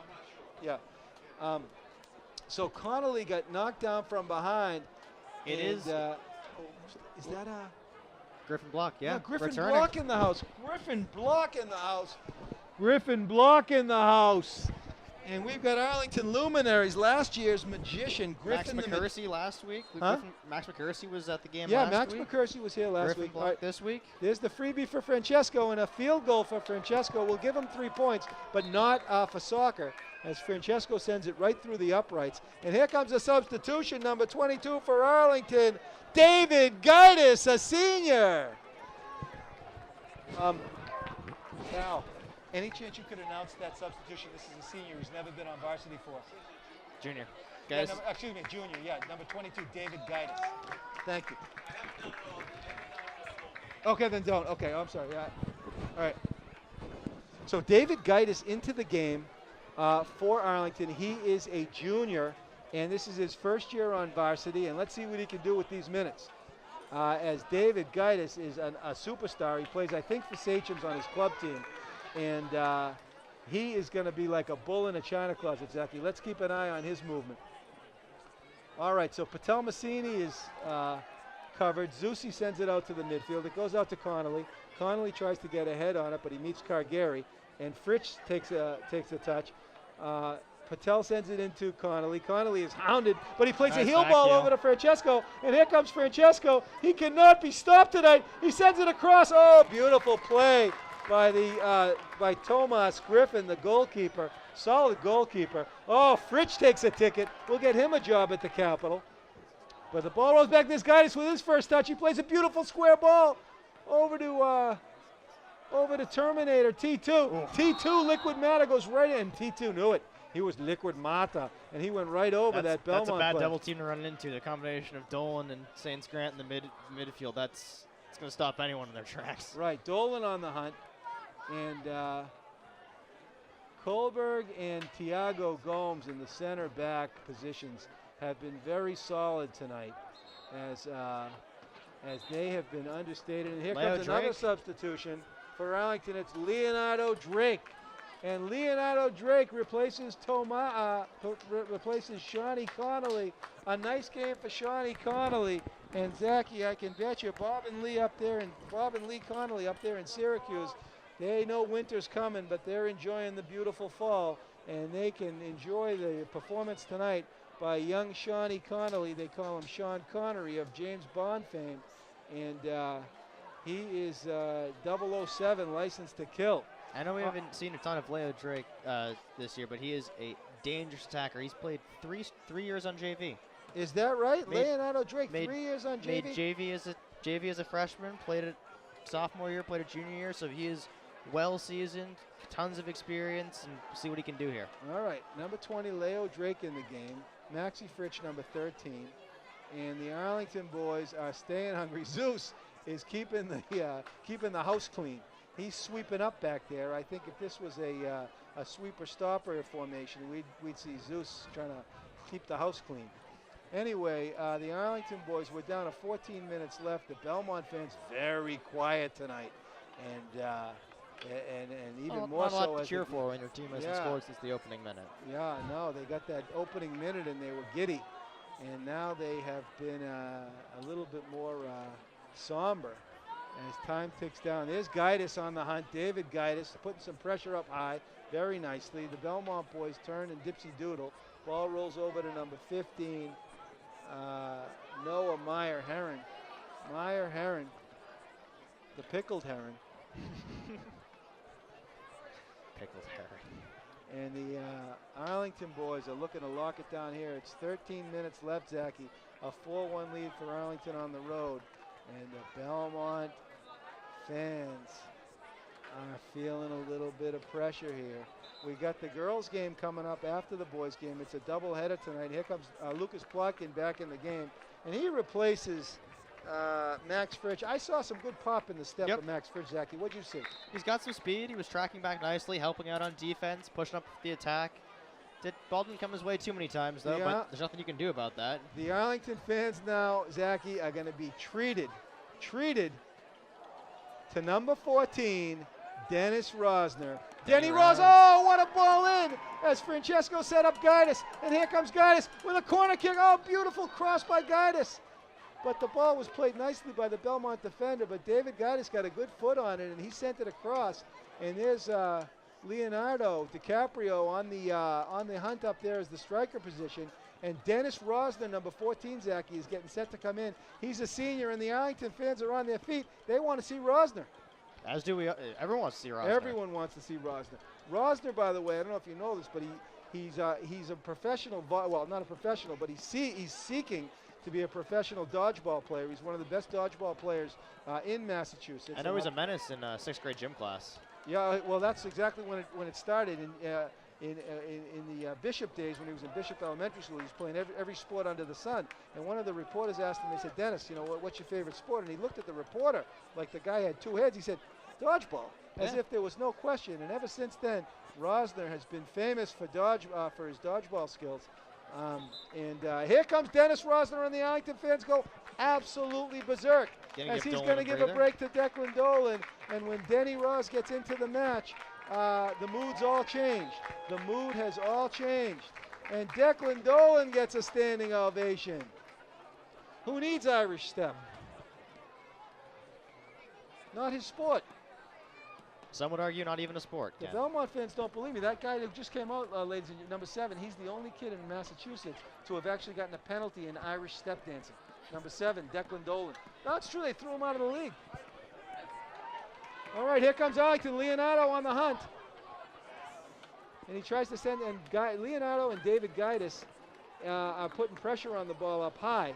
Yeah. So Connolly got knocked down from behind. It and, is. Is that a? Griffin Block, yeah. No, Griffin returning. Block in the house. Griffin Block in the house. Griffin Block in the house. And we've got Arlington luminaries. Last year's magician, Griffin. Max McCursey last week. Huh? Max McCursey was at the game Yeah, last Max week. McCursey was here last Griffin week. Block All right, this week. there's the freebie for Francesco and a field goal for Francesco. We'll give him 3 points, but not for soccer, as Francesco sends it right through the uprights. And here comes a substitution, number 22 for Arlington, David Garrigus, a senior. Cal, any chance you could announce that substitution? This is a senior who's never been on varsity for. Junior. Yeah, Guys, excuse me, junior, yeah, number 22, David Garrigus. Thank you. Okay, then don't. Okay, I'm sorry. Yeah. All right. So David Garrigus into the game for Arlington. He is a junior, and this is his first year on varsity, and let's see what he can do with these minutes. As David Garrigus is a superstar. He plays, I think, for Sachem's on his club team, and he is going to be like a bull in a china closet, Zachy. Let's keep an eye on his movement. All right, so Patel Massini is covered. Zusi sends it out to the midfield. It goes out to Connolly. Connolly tries to get ahead on it, but he meets Cargari, and Fritsch takes a touch. Patel sends it into Connolly. Connolly is hounded, but he plays a heel ball over to Francesco, and here comes Francesco. He cannot be stopped tonight. He sends it across. Oh, beautiful play by Tomas Griffin, the goalkeeper. Solid goalkeeper. Oh, Fritsch takes a ticket. We'll get him a job at the Capitol. But the ball rolls back. This guy is with his first touch. He plays a beautiful square ball over to Terminator T2. Oh. T2 Liquid Mata goes right in. T2 knew it. He was Liquid Mata, and he went right over that Belmont That's a bad player. double team to run into. The combination of Dolan and Saints Grant in the midfield. It's going to stop anyone in their tracks. Right, Dolan on the hunt, and Kohlberg and Tiago Gomes in the center back positions have been very solid tonight, as they have been understated. And here comes another substitution for Arlington. It's Leonardo Drake. And Leonardo Drake replaces replaces Shawnee Connolly. A nice game for Shawnee Connolly. And Zachy, I can bet you Bob and Lee Connolly up there in Syracuse, they know winter's coming, but they're enjoying the beautiful fall, and they can enjoy the performance tonight by young Shawnee Connolly. They call him Sean Connery of James Bond fame, and he is 007 licensed to kill. I know we haven't seen a ton of Leo Drake this year, but he is a dangerous attacker. He's played three years on JV. Is that right? Leonardo Drake, 3 years on JV? Made JV as a freshman, played it sophomore year, played it junior year, so he is well seasoned, tons of experience, and see what he can do here. All right, number 20, Leo Drake in the game. Maxie Fritsch, number 13. And the Arlington boys are staying hungry. Zeus is keeping the house clean. He's sweeping up back there. I think if this was a sweeper-stopper formation, we'd see Zeus trying to keep the house clean. Anyway, the Arlington boys were down to 14 minutes left. The Belmont fans very quiet tonight, and even more so. Not a lot to cheer for when your team hasn't scored since the opening minute. Yeah, no, they got that opening minute and they were giddy, and now they have been a little bit more somber as time ticks down. There's Garrigus on the hunt. David Garrigus putting some pressure up high very nicely. The Belmont boys turn and dipsy doodle. Ball rolls over to number 15, Noah Meyer Heron. Meyer Heron, the pickled heron. Pickled heron. And the Arlington boys are looking to lock it down here. It's 13 minutes left, Zachy. A 4-1 lead for Arlington on the road. And the Belmont fans are feeling a little bit of pressure here. We got the girls' game coming up after the boys' game. It's a doubleheader tonight. Here comes Lucas Plotkin back in the game. And he replaces Max Fritsch. I saw some good pop in the step of Max Fritsch, Zachy. What'd you see? He's got some speed. He was tracking back nicely, helping out on defense, pushing up the attack. Ball didn't come his way too many times, though, but there's nothing you can do about that. The Arlington fans now, Zachy, are going to be treated to number 14, Dennis Rosner. Denny Rosner, oh, what a ball in! As Francesco set up Garrigus, and here comes Garrigus with a corner kick. Oh, beautiful cross by Garrigus. But the ball was played nicely by the Belmont defender, but David Garrigus got a good foot on it, and he sent it across. And there's Leonardo DiCaprio on the hunt up there as the striker position. And Dennis Rosner, number 14, Zachy, is getting set to come in. He's a senior, and the Arlington fans are on their feet. They want to see Rosner. As do we. Everyone wants to see Rosner. Everyone wants to see Rosner. Rosner, by the way, I don't know if you know this, but he's a professional. Well, not a professional, but he's seeking to be a professional dodgeball player. He's one of the best dodgeball players in Massachusetts. I know he's a menace in 6th grade gym class. Yeah, well, that's exactly when it started. In the Bishop days, when he was in Bishop Elementary School, he was playing every sport under the sun. And one of the reporters asked him, they said, Dennis, what's your favorite sport? And he looked at the reporter like the guy had two heads. He said, dodgeball, as if there was no question. And ever since then, Rosner has been famous for his dodgeball skills. Here comes Dennis Rosner, and the Arlington fans go absolutely berserk as he's going to give a break to Declan Dolan. And when Denny Ross gets into the match, the mood's all changed. The mood has all changed. And Declan Dolan gets a standing ovation. Who needs Irish step? Not his sport. Some would argue not even a sport. The Belmont fans don't believe me. That guy who just came out, ladies and gentlemen, number 7, he's the only kid in Massachusetts to have actually gotten a penalty in Irish step dancing. Number 7, Declan Dolan. That's true, they threw him out of the league. All right, here comes Arlington. Leonardo on the hunt. And he tries to send, and Leonardo and David Garrigus are putting pressure on the ball up high.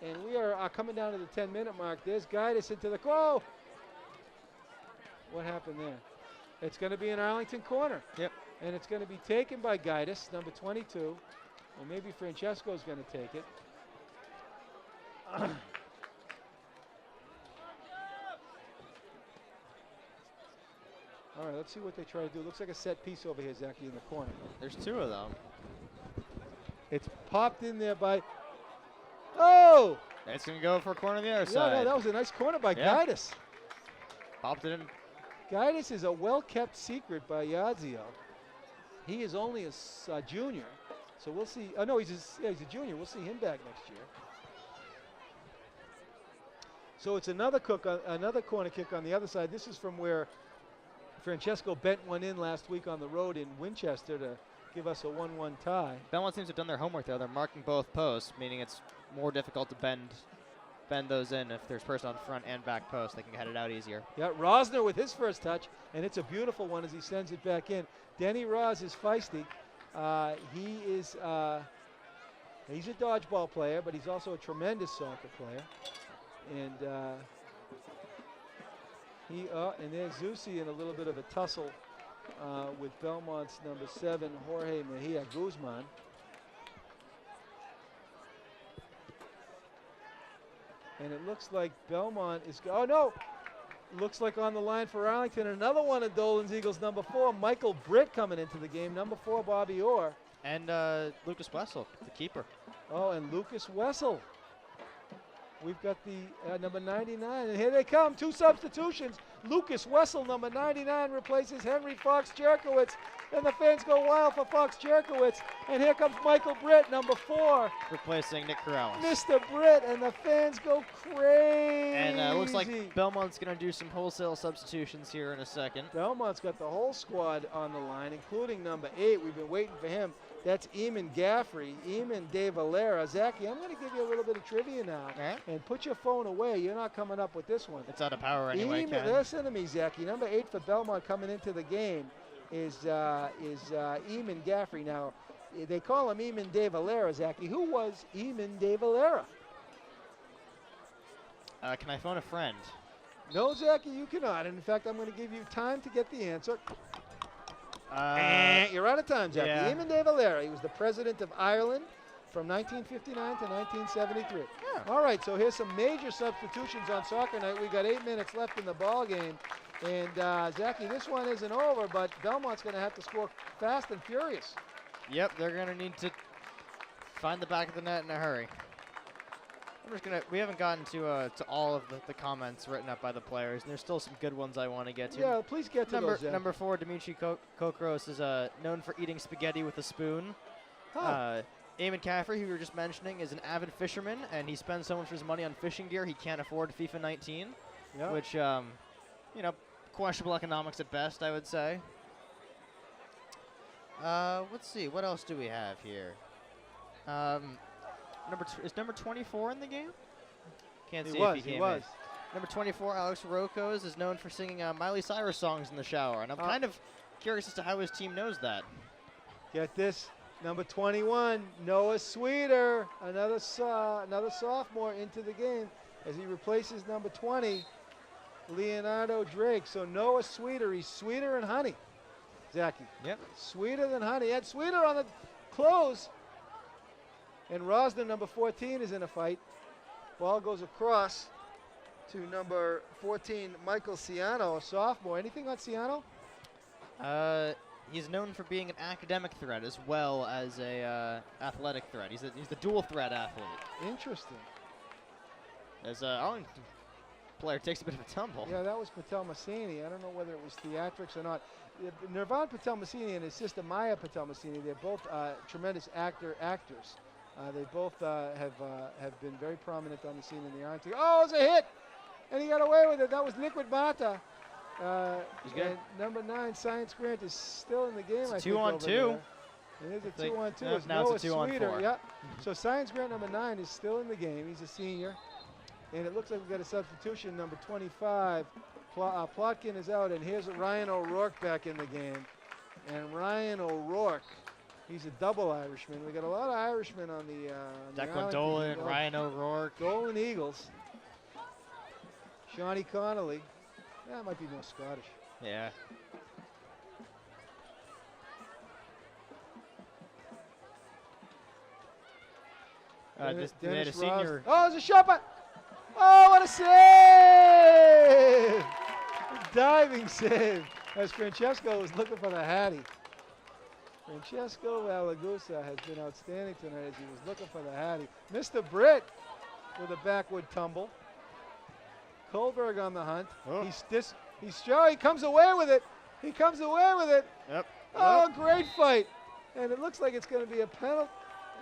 And we are coming down to the 10-minute mark. There's Garrigus into the goal. What happened there? It's going to be an Arlington corner. Yep. And it's going to be taken by Garrigus, number 22. Or maybe Francesco's going to take it. All right, let's see what they try to do. Looks like a set piece over here, Zachy, in the corner. There's 2 of them. It's popped in there by... Oh! It's going to go for a corner on the other side. No, that was a nice corner by Garrigus. Popped it in. Garrigus is a well-kept secret by Yazio. He is only a junior, so we'll see. Oh, no, he's a junior. We'll see him back next year. So it's another corner kick on the other side. This is from where Francesco bent one in last week on the road in Winchester to give us a 1-1 tie. Belmont seems to have done their homework there. They're marking both posts, meaning it's more difficult to bend those in. If there's person on the front and back post, they can head it out easier. Yeah, Rosner with his first touch, and it's a beautiful one as he sends it back in. Denny Ross is feisty. He's a dodgeball player, but he's also a tremendous soccer player. And and there's Zusi in a little bit of a tussle with Belmont's number 7, Jorge Mejia Guzman. And it looks like Belmont is, oh no! Looks like on the line for Arlington. Another one of Dolan's Eagles, number 4, Michael Britt coming into the game. Number 4, Bobby Orr. And Lucas Wessel, the keeper. Oh, and Lucas Wessel. We've got the number 99, and here they come, 2 substitutions. Lucas Wessel, number 99, replaces Henry Fox Jerkowitz, and the fans go wild for Fox Jerkowitz. And here comes Michael Britt, number 4. Replacing Nick Corrales. Mr. Britt, and the fans go crazy. And it looks like Belmont's going to do some wholesale substitutions here in a second. Belmont's got the whole squad on the line, including number 8. We've been waiting for him. That's Eamon Gaffrey, Eamon De Valera. Zachy, I'm going to give you a little bit of trivia now. And put your phone away. You're not coming up with this one. It's out of power anyway, Ken. Listen to me, Zachy. Number 8 for Belmont coming into the game. is Eamon Gaffrey. Now, they call him Eamon De Valera, Zachy. Who was Eamon De Valera? Can I phone a friend? No, Zachy, you cannot. And in fact, I'm going to give you time to get the answer. You're out of time, Zachy. Yeah. Eamon De Valera. He was the president of Ireland from 1959 to 1973. Yeah. All right, so here's some major substitutions on soccer night. We got 8 minutes left in the ball game. And Zachy, this one isn't over, but Belmont's going to have to score fast and furious. Yep, they're going to need to find the back of the net in a hurry. I'm just gonna. We haven't gotten to all of the comments written up by the players, and there's still some good ones I want to get to. Yeah, please get to those. Number 4, Dimitri Kokros is known for eating spaghetti with a spoon. Huh. Eamon Caffrey, who we were just mentioning, is an avid fisherman, and he spends so much of his money on fishing gear he can't afford FIFA 19, Yeah. which questionable economics at best, I would say. Let's see, what else do we have here? Is number 24 in the game? Can't see if he came He was. in. Number 24, Alex Rocos, is known for singing Miley Cyrus songs in the shower, and I'm kind of curious as to how his team knows that. Get this, number 21, Noah Sweeter, another sophomore into the game as he replaces number 20, Leonardo Drake. So Noah Sweeter, he's sweeter than honey, Zachy. Yep. Sweeter than honey. Had Sweeter on the close. And Rosner, number 14, is in a fight. Ball goes across to number 14, Michael Ciano, a sophomore. Anything on Ciano? He's known for being an academic threat as well as a athletic threat. He's the dual threat athlete. Interesting. As Arlington player takes a bit of a tumble. Yeah, that was Patel Massini. I don't know whether it was theatrics or not. Nirvan Patel Massini and his sister Maya Patel Massini, they're both tremendous actors. They both have been very prominent on the scene in the Arlington. Oh, it was a hit! And he got away with it. That was Liquid Bata. He's good. And number 9, Science Grant, is still in the game. It's I a think, 2-on-2. over there. It is a 2-on-2. It's now Noah it's a 2-on-4. Sweeter. Yeah. So Science Grant, number 9, is still in the game. He's a senior. And it looks like we've got a substitution, number 25. Plotkin is out, and here's Ryan O'Rourke back in the game. And Ryan O'Rourke, he's a double Irishman. We got a lot of Irishmen on the Declan Dolan, Ryan O'Rourke. Dolan Eagles. Shawnee Connolly. That might be more Scottish. Yeah. They had a senior. Oh, it's a shot by. Oh, what a save! A diving save as Francesco was looking for the Hattie. Francesco Valagusa has been outstanding tonight as he was looking for the Hattie. Mr. Britt with a backward tumble. Kohlberg on the hunt. Oh. He comes away with it. He comes away with it. Yep. Oh, great fight. And it looks like it's going to be a penalty.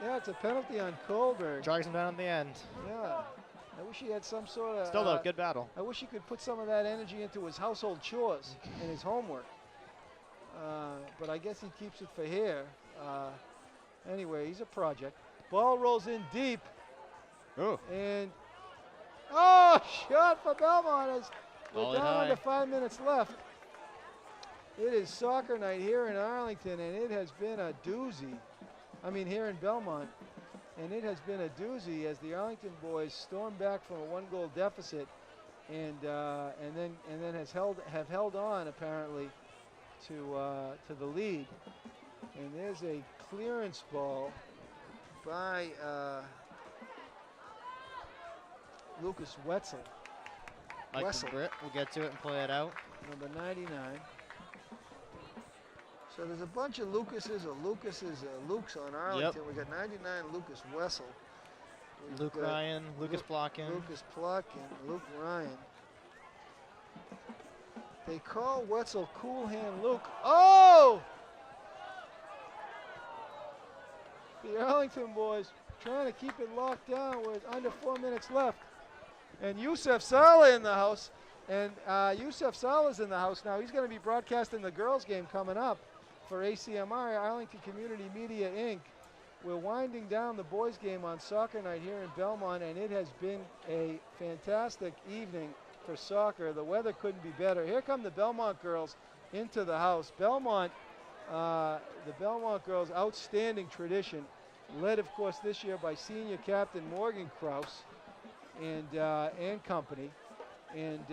Yeah, it's a penalty on Kohlberg. Drags him down in the end. Yeah. I wish he had some sort of... Still though, good battle. I wish he could put some of that energy into his household chores and his homework. But I guess he keeps it for here. Anyway, he's a project. Ball rolls in deep. Oh. And... Oh, shot for Belmont as we're Volley down high. under 5 minutes left. It is soccer night here in Arlington, and it has been a doozy. I mean, here in Belmont. And it has been a doozy as the Arlington boys storm back from a 1-goal deficit, and then have held on apparently to the lead. And there's a clearance ball by Lucas Wetzel. Michael Britt will get to it and play it out. Number 99. So there's a bunch of Lucases Lukes on Arlington. We got 99 Lucas Wessel. Luke Ryan, Lucas Plotkin. Lucas Plotkin, Luke Ryan. They call Wetzel Cool Hand Luke. Oh! The Arlington boys trying to keep it locked down with under 4 minutes left. And Yusuf Saleh in the house. And Yusuf Saleh's in the house now. He's going to be broadcasting the girls' game coming up for ACMi, Arlington Community Media, Inc. We're winding down the boys' game on soccer night here in Belmont, and it has been a fantastic evening for soccer. The weather couldn't be better. Here come the Belmont girls into the house. Belmont, the Belmont girls' outstanding tradition, led, of course, this year by senior captain Morgan Kraus and company. And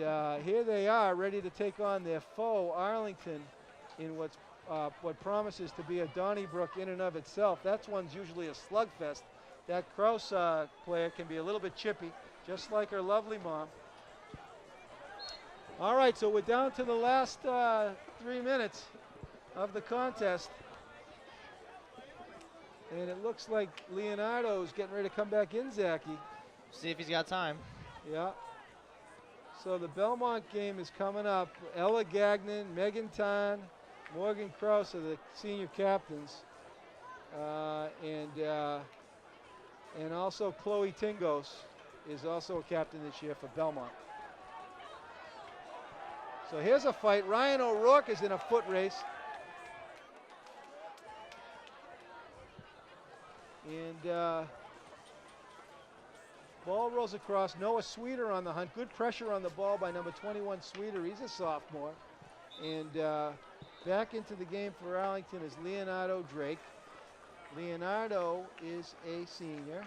here they are, ready to take on their foe, Arlington, in what promises to be a Donnybrook in and of itself. That one's usually a slugfest. That Kraus player can be a little bit chippy, just like her lovely mom. All right, so we're down to the last 3 minutes of the contest. And it looks like Leonardo's getting ready to come back in, Zachy. See if he's got time. Yeah. So the Belmont game is coming up. Ella Gagnon, Megan Tan, Morgan Kraus are the senior captains. And also Chloe Tingos is also a captain this year for Belmont. So here's a fight. Ryan O'Rourke is in a foot race. And ball rolls across. Noah Sweeter on the hunt. Good pressure on the ball by number 21 Sweeter. He's a sophomore. And back into the game for Arlington is Leonardo Drake. Leonardo is a senior.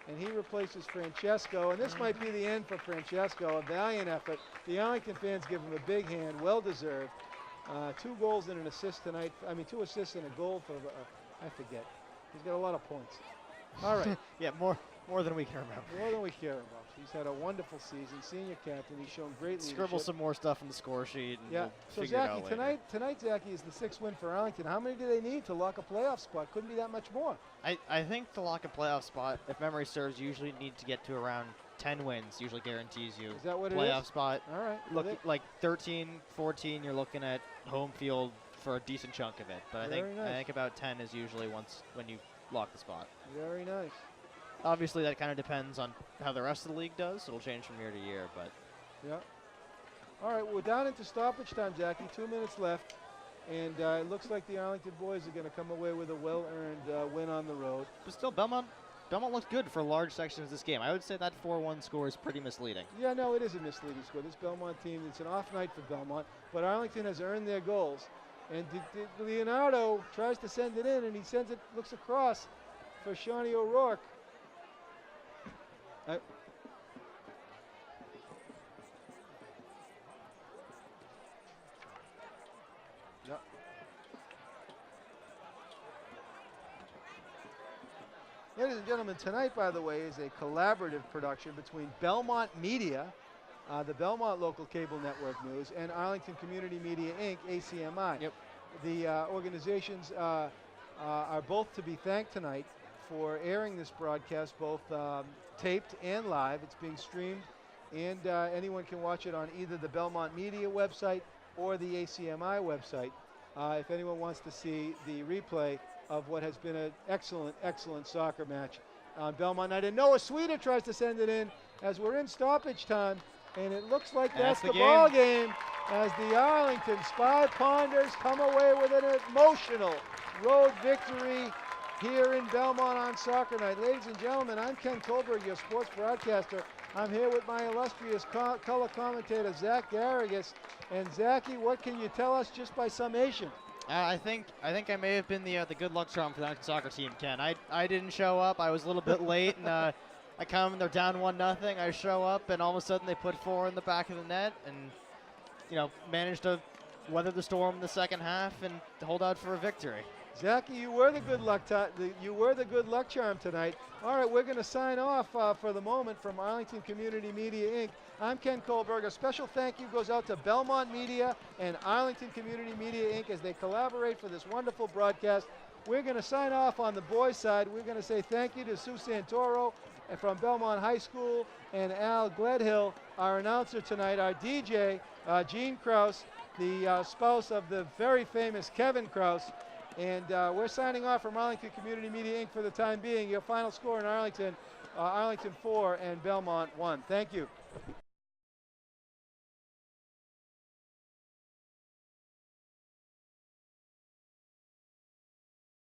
And he replaces Francesco. And this might be the end for Francesco. A valiant effort. The Arlington fans give him a big hand. Well deserved. 2 goals and an assist tonight. 2 assists and a goal for, I forget. He's got a lot of points. All right. Yeah, more than we can remember. More than we care about. He's had a wonderful season. Senior captain. He's shown great leadership. Scribble some more stuff in the score sheet. And Yeah. we'll So figure it out Zachy, later. tonight, Zachy, is the 6th win for Arlington. How many do they need to lock a playoff spot? Couldn't be that much more. I think to lock a playoff spot, if memory serves, you usually need to get to around 10 wins. Usually guarantees you Is that what it playoff is? spot. All right. Look, Well, like 13, 14, you're looking at home field for a decent chunk of it. But I Very nice. think about 10 is usually when you lock the spot. Very nice. Obviously, that kind of depends on how the rest of the league does. It'll change from year to year, but Yeah. All right, we're down into stoppage time, Jackie. 2 minutes left. And it looks like the Arlington boys are going to come away with a well-earned win on the road. but still, Belmont looks good for large sections of this game. I would say that 4-1 score is pretty misleading. Yeah, no, it is a misleading score. This Belmont team, it's an off night for Belmont, but Arlington has earned their goals. And Leonardo tries to send it in, and he sends it, looks across for Shawnee O'Rourke. Ladies and gentlemen, tonight, by the way, is a collaborative production between Belmont Media, the Belmont local cable network news, and Arlington Community Media, Inc., ACMi. Yep. The organizations are both to be thanked tonight for airing this broadcast, both taped and live. It's being streamed, and anyone can watch it on either the Belmont Media website or the ACMi website. If anyone wants to see the replay of what has been an excellent, excellent soccer match on Belmont night. And Noah Sweeter tries to send it in as we're in stoppage time. And it looks like that's the ball game as the Arlington Spy Ponders come away with an emotional road victory here in Belmont on soccer night. Ladies and gentlemen, I'm Ken Kohlberg, your sports broadcaster. I'm here with my illustrious color commentator, Zach Garrigus. And Zachy, what can you tell us just by summation? I think I may have been the good luck charm for the soccer team, Ken. I didn't show up. I was a little bit late, and I come and they're down 1-0. I show up, and all of a sudden they put 4 in the back of the net, and managed to weather the storm in the second half and hold out for a victory. Zachy, you were the good luck charm tonight. All right, we're going to sign off for the moment from Arlington Community Media, Inc. I'm Ken Kohlberg. A special thank you goes out to Belmont Media and Arlington Community Media, Inc. as they collaborate for this wonderful broadcast. We're going to sign off on the boys' side. We're going to say thank you to Sue Santoro from Belmont High School and Al Gledhill, our announcer tonight, our DJ, Gene Kraus, the spouse of the very famous Kevin Kraus. And we're signing off from Arlington Community Media, Inc. for the time being. Your final score in Arlington, Arlington 4 and Belmont 1. Thank you.